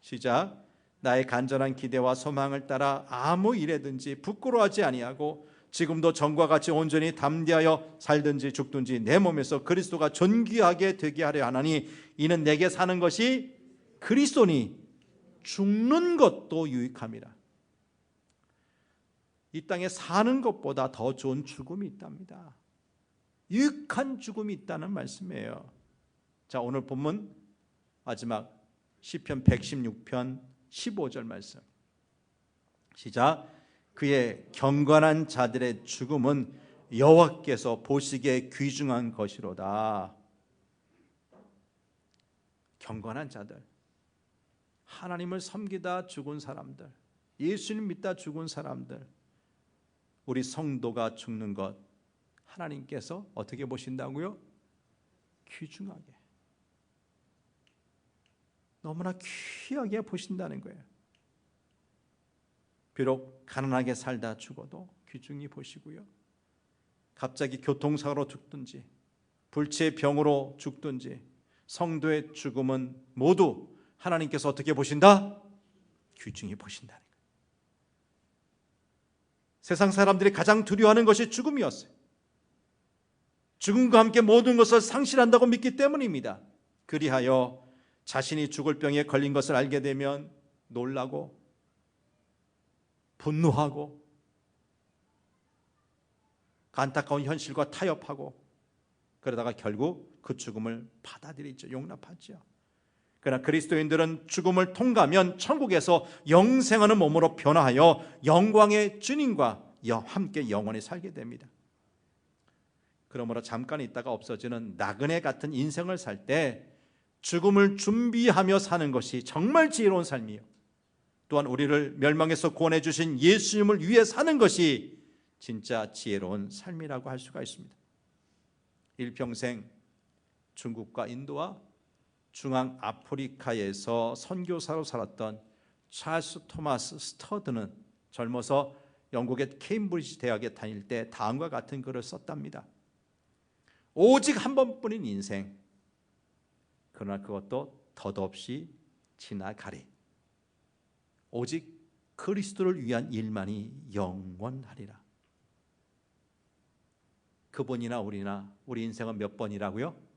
시작. 나의 간절한 기대와 소망을 따라 아무 일에든지 부끄러워하지 아니하고 지금도 전과 같이 온전히 담대하여 살든지 죽든지 내 몸에서 그리스도가 존귀하게 되게 하려 하나니 이는 내게 사는 것이 그리스도니 죽는 것도 유익함이라. 이 땅에 사는 것보다 더 좋은 죽음이 있답니다. 유익한 죽음이 있다는 말씀이에요. 자, 오늘 본문 마지막 시편 116편 15절 말씀 시작. 그의 경건한 자들의 죽음은 여호와께서 보시기에 귀중한 것이로다. 경건한 자들, 하나님을 섬기다 죽은 사람들, 예수님 믿다 죽은 사람들, 우리 성도가 죽는 것 하나님께서 어떻게 보신다고요? 귀중하게, 너무나 귀하게 보신다는 거예요. 비록 가난하게 살다 죽어도 귀중히 보시고요, 갑자기 교통사고로 죽든지 불치의 병으로 죽든지 성도의 죽음은 모두 하나님께서 어떻게 보신다? 귀중히 보신다는 거예요. 세상 사람들이 가장 두려워하는 것이 죽음이었어요. 죽음과 함께 모든 것을 상실한다고 믿기 때문입니다. 그리하여 자신이 죽을 병에 걸린 것을 알게 되면 놀라고 분노하고 안타까운 현실과 타협하고 그러다가 결국 그 죽음을 받아들이죠. 용납하죠. 그러나 그리스도인들은 죽음을 통과하면 천국에서 영생하는 몸으로 변화하여 영광의 주님과 함께 영원히 살게 됩니다. 그러므로 잠깐 있다가 없어지는 나그네 같은 인생을 살 때 죽음을 준비하며 사는 것이 정말 지혜로운 삶이요, 또한 우리를 멸망에서 구원해 주신 예수님을 위해 사는 것이 진짜 지혜로운 삶이라고 할 수가 있습니다. 일평생 중국과 인도와 중앙 아프리카에서 선교사로 살았던 찰스 토마스 스터드는 젊어서 영국의 케임브리지 대학에 다닐 때 다음과 같은 글을 썼답니다. 오직 한 번뿐인 인생, 그러나 그것도 덧없이 지나가리. 오직 그리스도를 위한 일만이 영원하리라. 그분이나 우리나 우리 인생은 몇 번이라고요?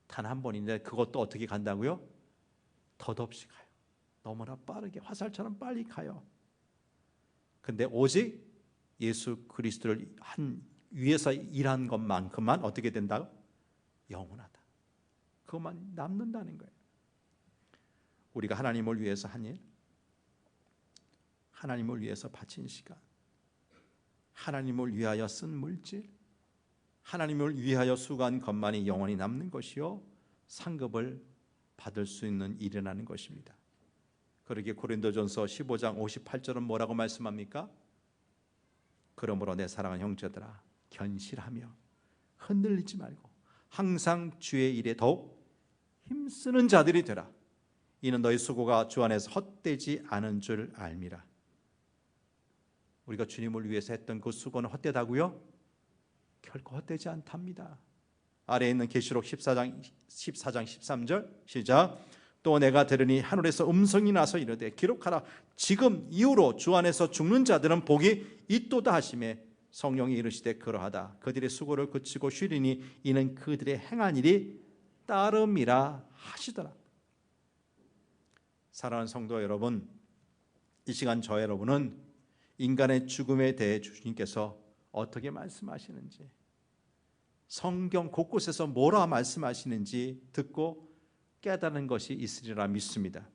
단 한 번인데 그것도 어떻게 간다고요? 덧없이 가요. 너무나 빠르게 화살처럼 빨리 가요. 근데 오직 예수 그리스도를 위해서 일한 것만큼만 어떻게 된다고? 영원하다. 그것만 남는다는 거예요. 우리가 하나님을 위해서 한 일, 하나님을 위해서 바친 시간, 하나님을 위하여 쓴 물질, 하나님을 위하여 수고한 것만이 영원히 남는 것이요, 상급을 받을 수 있는 일이라는 것입니다. 그러기에 고린도전서 15장 58절은 뭐라고 말씀합니까? 그러므로 내 사랑하는 형제들아, 견실하며 흔들리지 말고 항상 주의 일에 더욱 힘쓰는 자들이 되라. 이는 너희 수고가 주 안에서 헛되지 않은 줄 알미라. 우리가 주님을 위해서 했던 그 수고는 헛되다고요? 결코 헛되지 않답니다. 아래에 있는 계시록 14장 13절 시작. 또 내가 들으니 하늘에서 음성이 나서 이르되 기록하라. 지금 이후로 주 안에서 죽는 자들은 복이 있도다 하시매 성령이 이르시되 그러하다. 그들의 수고를 그치고 쉬리니 이는 그들의 행한 일이 따름이라 하시더라. 사랑하는 성도 여러분, 이 시간 저 여러분은 인간의 죽음에 대해 주님께서 어떻게 말씀하시는지, 성경 곳곳에서 뭐라 말씀하시는지 듣고 깨달은 것이 있으리라 믿습니다.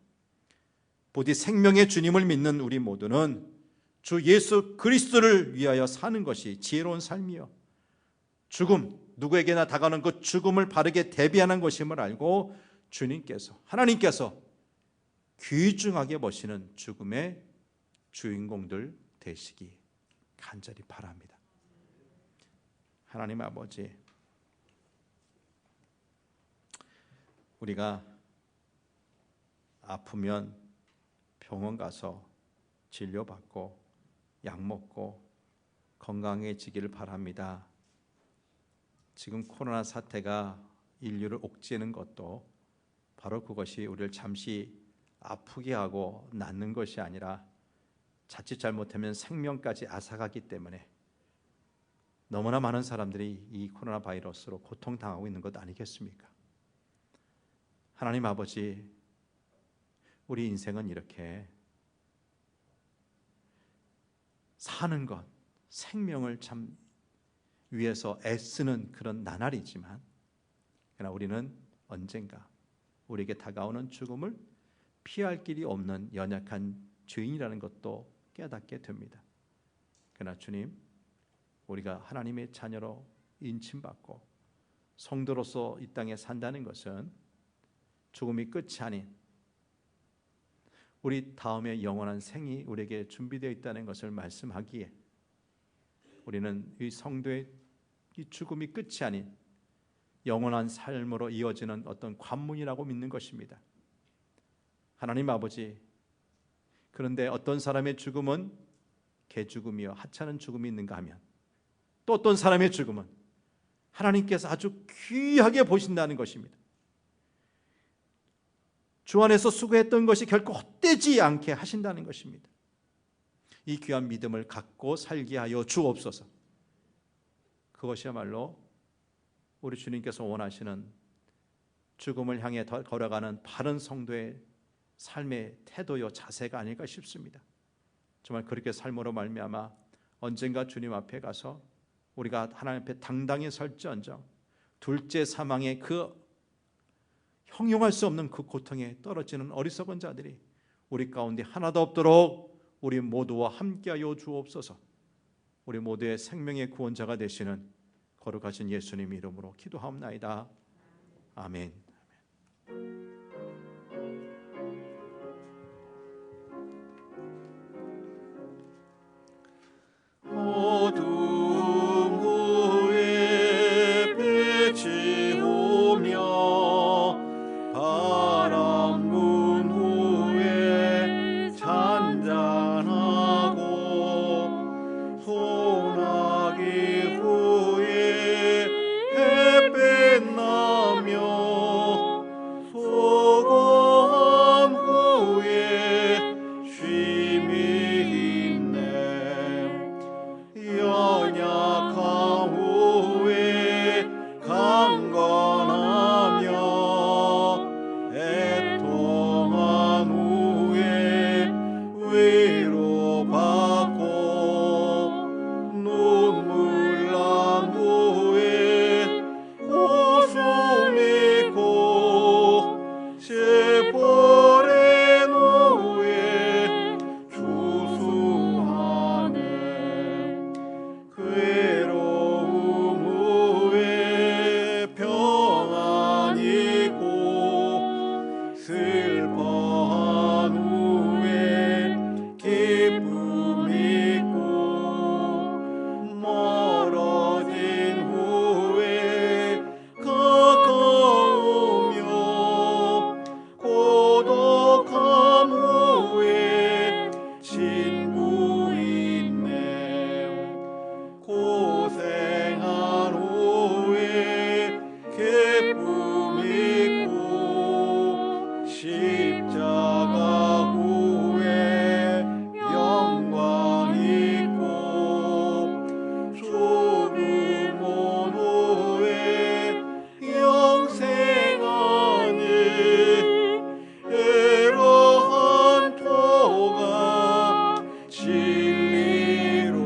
부디 생명의 주님을 믿는 우리 모두는 주 예수 그리스도를 위하여 사는 것이 지혜로운 삶이요, 죽음, 누구에게나 다가오는 그 죽음을 바르게 대비하는 것임을 알고 주님께서, 하나님께서 귀중하게 보시는 죽음의 주인공들 되시기 간절히 바랍니다. 하나님 아버지, 우리가 아프면 병원 가서 진료받고 약 먹고 건강해지기를 바랍니다. 지금 코로나 사태가 인류를 옥죄는 것도 바로 그것이 우리를 잠시 아프게 하고 낫는 것이 아니라 자칫 잘못하면 생명까지 앗아가기 때문에 너무나 많은 사람들이 이 코로나 바이러스로 고통당하고 있는 것 아니겠습니까? 하나님 아버지, 우리 인생은 이렇게 사는 것, 생명을 참 위해서 애쓰는 그런 나날이지만, 그러나 우리는 언젠가 우리에게 다가오는 죽음을 피할 길이 없는 연약한 죄인이라는 것도 깨닫게 됩니다. 그러나 주님, 우리가 하나님의 자녀로 인침받고 성도로서 이 땅에 산다는 것은 죽음이 끝이 아닌 우리 다음에 영원한 생이 우리에게 준비되어 있다는 것을 말씀하기에, 우리는 이 성도의 이 죽음이 끝이 아닌 영원한 삶으로 이어지는 어떤 관문이라고 믿는 것입니다. 하나님 아버지, 그런데 어떤 사람의 죽음은 개죽음이요 하찮은 죽음이 있는가 하면, 또 어떤 사람의 죽음은 하나님께서 아주 귀하게 보신다는 것입니다. 주 안에서 수고했던 것이 결코 헛되지 않게 하신다는 것입니다. 이 귀한 믿음을 갖고 살게 하여 주옵소서. 그것이야말로 우리 주님께서 원하시는 죽음을 향해 걸어가는 바른 성도의 삶의 태도요 자세가 아닐까 싶습니다. 정말 그렇게 삶으로 말미암아 언젠가 주님 앞에 가서 우리가 하나님 앞에 당당히 설지언정 둘째 사망의 그 형용할 수 없는 그 고통에 떨어지는 어리석은 자들이 우리 가운데 하나도 없도록 우리 모두와 함께하여 주옵소서. 우리 모두의 생명의 구원자가 되시는 거룩하신 예수님 이름으로 기도하옵나이다. 아멘. 어둠 후에 빛이 오며 바람 분 후에 잔잔하고 소나기 후에 햇빛 나며 수고한 후에 쉼이 있네. 연약한 후에 강건하며 애통한 후에 위로받고 눈물 난 후에 웃음 있고 재벌의 후에 주수하네. 괴로움 후에 평안 있고 슬퍼한 후에 기쁨 있고 멀어진 후에 가까우며 고독한 후에 친구 있네. 고생한 후에 기쁨 있고 십자가 후에 영광 있고 죽음 온 후에 영생하니 이러한 토가 진리로다.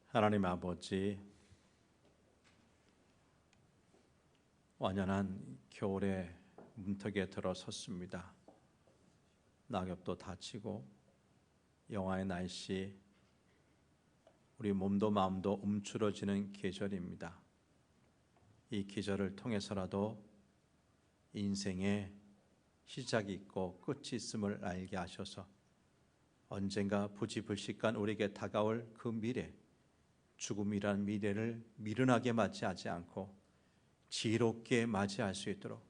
하나님 아버지, 완연한 겨울의 문턱에 들어섰습니다. 낙엽도 다치고 영하의 날씨, 우리 몸도 마음도 움츠러지는 계절입니다. 이 계절을 통해서라도 인생에 시작이 있고 끝이 있음을 알게 하셔서 언젠가 부지불식간 우리에게 다가올 그 미래, 죽음이란 미래를 미련하게 맞이하지 않고 지혜롭게 맞이할 수 있도록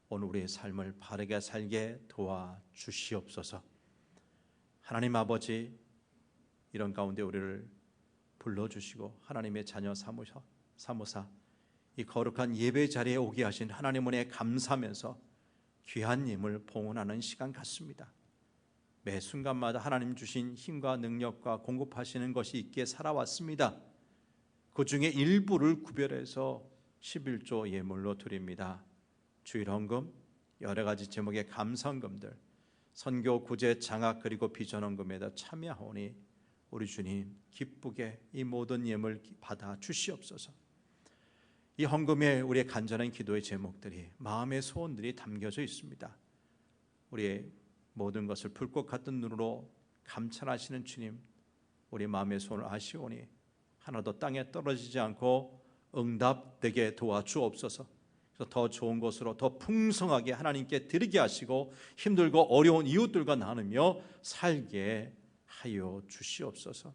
오늘 우리의 삶을 바르게 살게 도와주시옵소서. 하나님 아버지, 이런 가운데 우리를 불러주시고 하나님의 자녀 사모사 이 거룩한 예배 자리에 오게 하신 하나님 은혜에 감사하면서 귀한 님을 봉헌하는 시간 같습니다. 매 순간마다 하나님 주신 힘과 능력과 공급하시는 것이 있기에 살아왔습니다. 그 중에 일부를 구별해서 11조 예물로 드립니다. 주일헌금, 여러 가지 제목의 감사헌금들, 선교, 구제, 장학 그리고 비전헌금에다 참여하오니 우리 주님 기쁘게 이 모든 예물 받아 주시옵소서. 이 헌금에 우리의 간절한 기도의 제목들이, 마음의 소원들이 담겨져 있습니다. 우리의 모든 것을 불꽃 같은 눈으로 감찰하시는 주님, 우리 마음의 소원을 아시오니 하나도 땅에 떨어지지 않고 응답되게 도와주옵소서. 그래서 더 좋은 것으로 더 풍성하게 하나님께 드리게 하시고 힘들고 어려운 이웃들과 나누며 살게 하여 주시옵소서.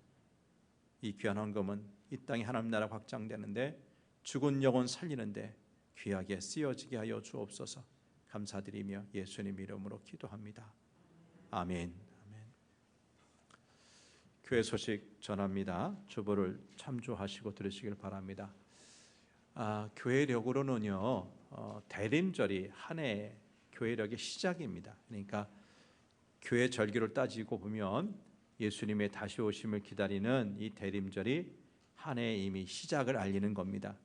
이 귀한 헌금은 이 땅에 하나님 나라 확장되는데, 죽은 영혼 살리는데 귀하게 쓰여지게 하여 주옵소서. 감사드리며 예수님 이름으로 기도합니다. 아멘. 아멘. 교회 소식 전합니다. 주보를 참조하시고 들으시길 바랍니다. 교회력으로는요, 대림절이 한 해 교회력의 시작입니다. 그러니까 교회 절기를 따지고 보면 예수님의 다시 오심을 기다리는 이 대림절이 한 해 이미 시작을 알리는 겁니다.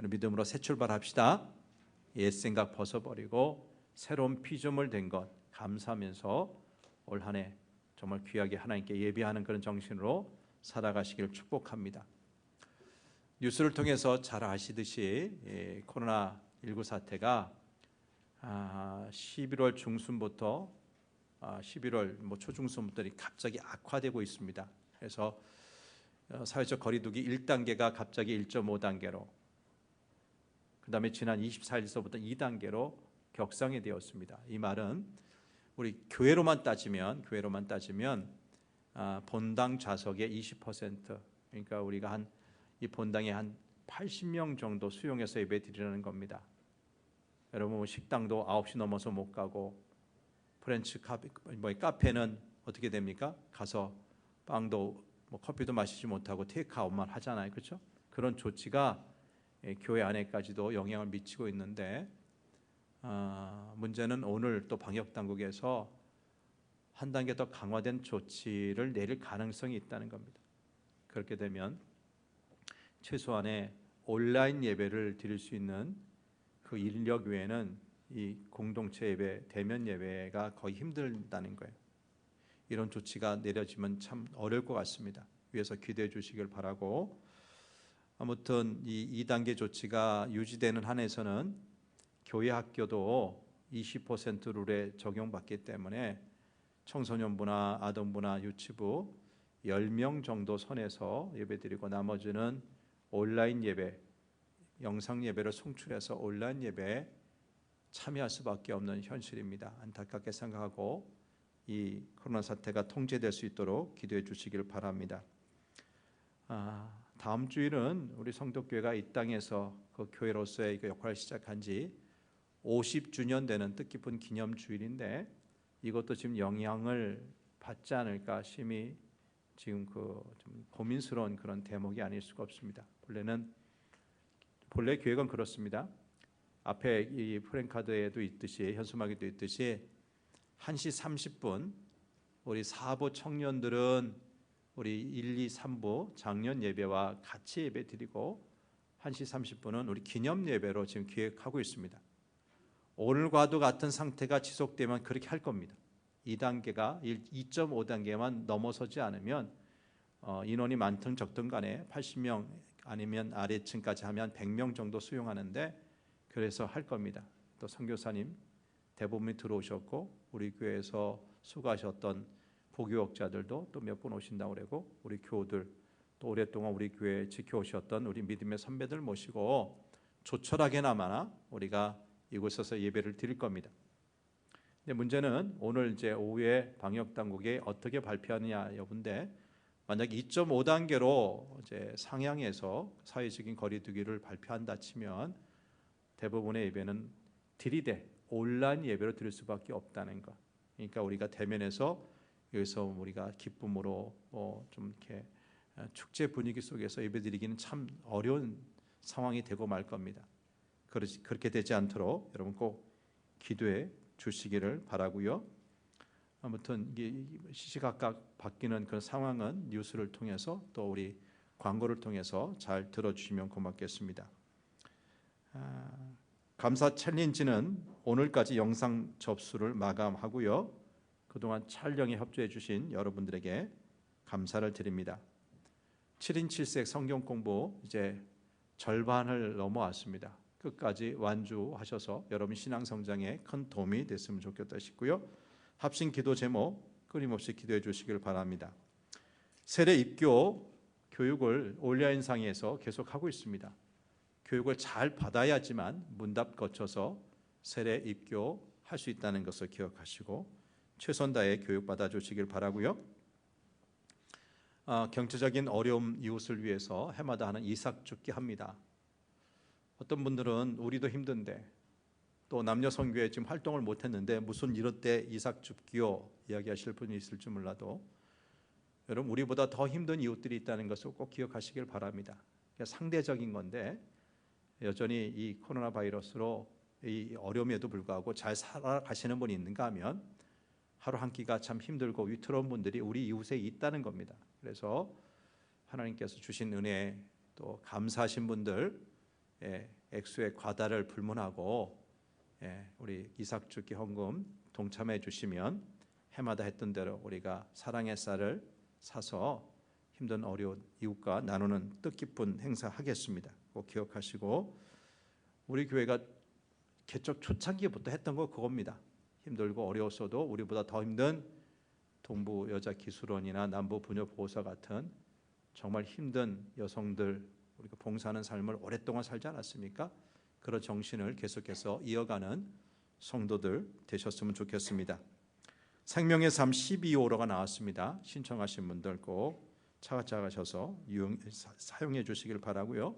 믿음으로 새 출발합시다. 옛 생각 벗어버리고 새로운 피조물 된 것 감사하면서 올 한 해 정말 귀하게 하나님께 예배하는 그런 정신으로 살아가시기를 축복합니다. 뉴스를 통해서 잘 아시듯이 코로나19 사태가 11월 중순부터 11월 초중순부터 갑자기 악화되고 있습니다. 그래서 사회적 거리두기 1단계가 갑자기 1.5단계로, 그 다음에 지난 24일서부터 2단계로 격상이 되었습니다. 이 말은 우리 교회로만 따지면 본당 좌석의 20%, 그러니까 우리가 이 본당에 한 80명 정도 수용해서 예배 드리라는 겁니다. 여러분, 식당도 9시 넘어서 못 가고, 프렌치 카페는 어떻게 됩니까? 가서 빵도 커피도 마시지 못하고 테이크아웃만 하잖아요, 그렇죠? 그런 조치가 교회 안에까지도 영향을 미치고 있는데, 문제는 오늘 또 방역 당국에서 한 단계 더 강화된 조치를 내릴 가능성이 있다는 겁니다. 그렇게 되면 최소한의 온라인 예배를 드릴 수 있는 그 인력 외에는 이 공동체 예배, 대면 예배가 거의 힘들다는 거예요. 이런 조치가 내려지면 참 어려울 것 같습니다. 위에서 기도해 주시길 바라고, 아무튼 이 2단계 조치가 유지되는 한에서는 교회 학교도 20% 룰에 적용받기 때문에 청소년부나 아동부나 유치부 10명 정도 선에서 예배드리고, 나머지는 온라인 예배, 영상 예배를 송출해서 온라인 예배에 참여할 수밖에 없는 현실입니다. 안타깝게 생각하고 이 코로나 사태가 통제될 수 있도록 기도해 주시길 바랍니다. 다음 주일은 우리 성도교회가 이 땅에서 그 교회로서의 역할을 시작한 지 50주년 되는 뜻깊은 기념 주일인데, 이것도 지금 영향을 받지 않을까 심히 지금 좀 고민스러운 그런 대목이 아닐 수가 없습니다. 본래 계획은 그렇습니다. 앞에 이 프랭카드에도 있듯이, 현수막에도 있듯이 1시 30분 우리 4부 청년들은 우리 1, 2, 3부 작년 예배와 같이 예배 드리고, 1시 30분은 우리 기념 예배로 지금 기획하고 있습니다. 오늘과도 같은 상태가 지속되면 그렇게 할 겁니다. 2단계가 2.5단계만 넘어서지 않으면 인원이 많든 적든 간에 80명 아니면 아래층까지 하면 100명 정도 수용하는데, 그래서 할 겁니다. 또 선교사님 대부분이 들어오셨고, 우리 교회에서 수고하셨던 보교역자들도 또 몇 분 오신다고 그러고, 우리 교우들 또 오랫동안 우리 교회 지켜오셨던 우리 믿음의 선배들 모시고 조촐하게나마나 우리가 이곳에서 예배를 드릴 겁니다. 근데 문제는 오늘 이제 오후에 방역 당국이 어떻게 발표하느냐 여부인데, 만약 2.5단계로 이제 상향해서 사회적인 거리두기를 발표한다 치면 대부분의 예배는 들이대 온라인 예배로 드릴 수밖에 없다는 것. 그러니까 우리가 대면에서 여기서 우리가 기쁨으로 좀 이렇게 축제 분위기 속에서 예배드리기는 참 어려운 상황이 되고 말 겁니다. 그렇게 되지 않도록 여러분 꼭 기도해 주시기를 바라고요. 아무튼 시시각각 바뀌는 그런 상황은 뉴스를 통해서 또 우리 광고를 통해서 잘 들어주시면 고맙겠습니다. 감사 챌린지는 오늘까지 영상 접수를 마감하고요. 그동안 촬영에 협조해 주신 여러분들에게 감사를 드립니다. 7인 7색 성경 공부 이제 절반을 넘어왔습니다. 끝까지 완주하셔서 여러분 신앙 성장에 큰 도움이 됐으면 좋겠다 싶고요. 합심 기도 제목 끊임없이 기도해 주시길 바랍니다. 세례 입교 교육을 온라인상에서 계속하고 있습니다. 교육을 잘 받아야지만 문답 거쳐서 세례 입교할 수 있다는 것을 기억하시고 최선 다해 교육 받아주시길 바라고요. 경제적인 어려움 이웃을 위해서 해마다 하는 이삭 죽기 합니다. 어떤 분들은 우리도 힘든데 또 남녀 선교회 지금 활동을 못했는데 무슨 이럴 때 이삭 죽기요 이야기하실 분이 있을지 몰라도, 여러분 우리보다 더 힘든 이웃들이 있다는 것을 꼭 기억하시길 바랍니다. 상대적인 건데 여전히 이 코로나 바이러스로 이 어려움에도 불구하고 잘 살아가시는 분이 있는가 하면 하루 한 끼가 참 힘들고 위태로운 분들이 우리 이웃에 있다는 겁니다. 그래서 하나님께서 주신 은혜 또 감사하신 분들 액수의 과다를 불문하고 우리 이삭 죽기 헌금 동참해 주시면 해마다 했던 대로 우리가 사랑의 쌀을 사서 힘든 어려운 이웃과 나누는 뜻깊은 행사 하겠습니다. 꼭 기억하시고, 우리 교회가 개척 초창기부터 했던 거 그겁니다. 힘들고 어려웠어도 우리보다 더 힘든 동부 여자 기술원이나 남부 부녀 보호사 같은 정말 힘든 여성들, 우리가 봉사하는 삶을 오랫동안 살지 않았습니까? 그런 정신을 계속해서 이어가는 성도들 되셨으면 좋겠습니다. 생명의 삶 12호로가 나왔습니다. 신청하신 분들 꼭 찾아가셔서 사용해 주시길 바라고요.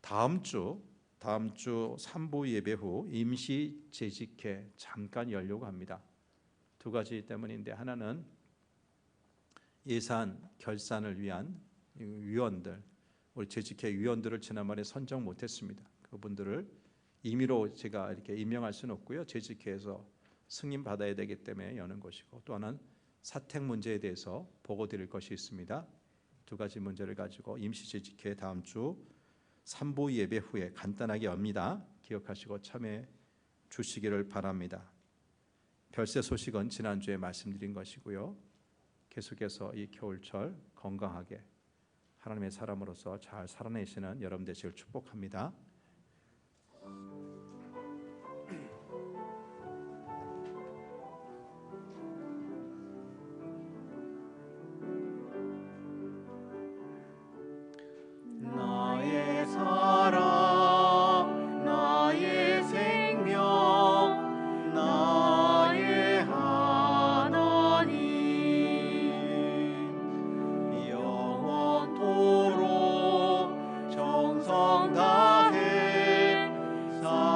다음 주 3부 예배 후 임시 재직회 잠깐 열려고 합니다. 두 가지 때문인데, 하나는 예산 결산을 위한 위원들, 우리 재직회 위원들을 지난번에 선정 못했습니다. 그분들을 임의로 제가 이렇게 임명할 수는 없고요. 재직회에서 승인 받아야 되기 때문에 여는 것이고, 또 하나는 사택 문제에 대해서 보고 드릴 것이 있습니다. 두 가지 문제를 가지고 임시 재직회 다음 주 3부 예배 후에 간단하게 엽니다. 기억하시고 참여해 주시기를 바랍니다. 별세 소식은 지난주에 말씀드린 것이고요. 계속해서 이 겨울철 건강하게 하나님의 사람으로서 잘 살아내시는 여러분 되시길 축복합니다. 나의 사랑, 나의 생명, 나의 하나님, 영원토록 정성 다해 사랑합니다.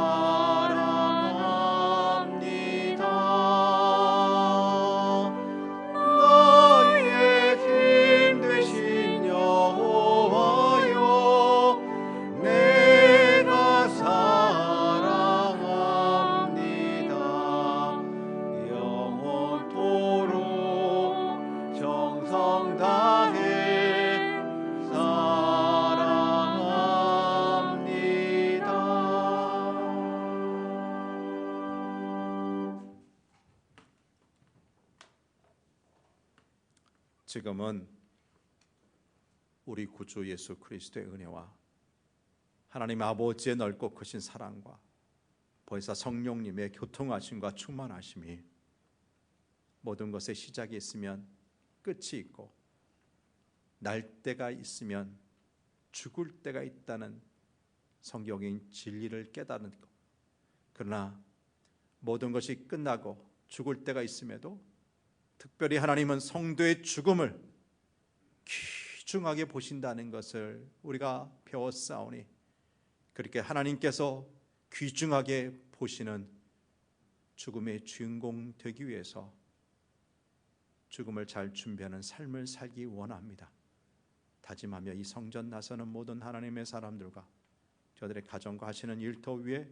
나의 힘 되신 여호와여, 내가 사랑합니다. 영원토록 정성 다해 사랑합니다. 지금은 우리 구주 예수 그리스도의 은혜와 하나님 아버지의 넓고 크신 사랑과 보혜사 성령님의 교통하심과 충만하심이 모든 것에 시작이 있으면 끝이 있고 날 때가 있으면 죽을 때가 있다는 성경인 진리를 깨닫는 것. 그러나 모든 것이 끝나고 죽을 때가 있음에도 특별히 하나님은 성도의 죽음을 귀중하게 보신다는 것을 우리가 배웠사오니, 그렇게 하나님께서 귀중하게 보시는 죽음의 주인공 되기 위해서 죽음을 잘 준비하는 삶을 살기 원합니다. 다짐하며 이 성전 나서는 모든 하나님의 사람들과 저들의 가정과 하시는 일터 위에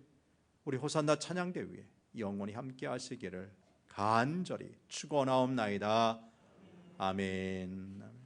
우리 호산나 찬양대 위에 영원히 함께 하시기를 간절히 축원하옵나이다. 아멘.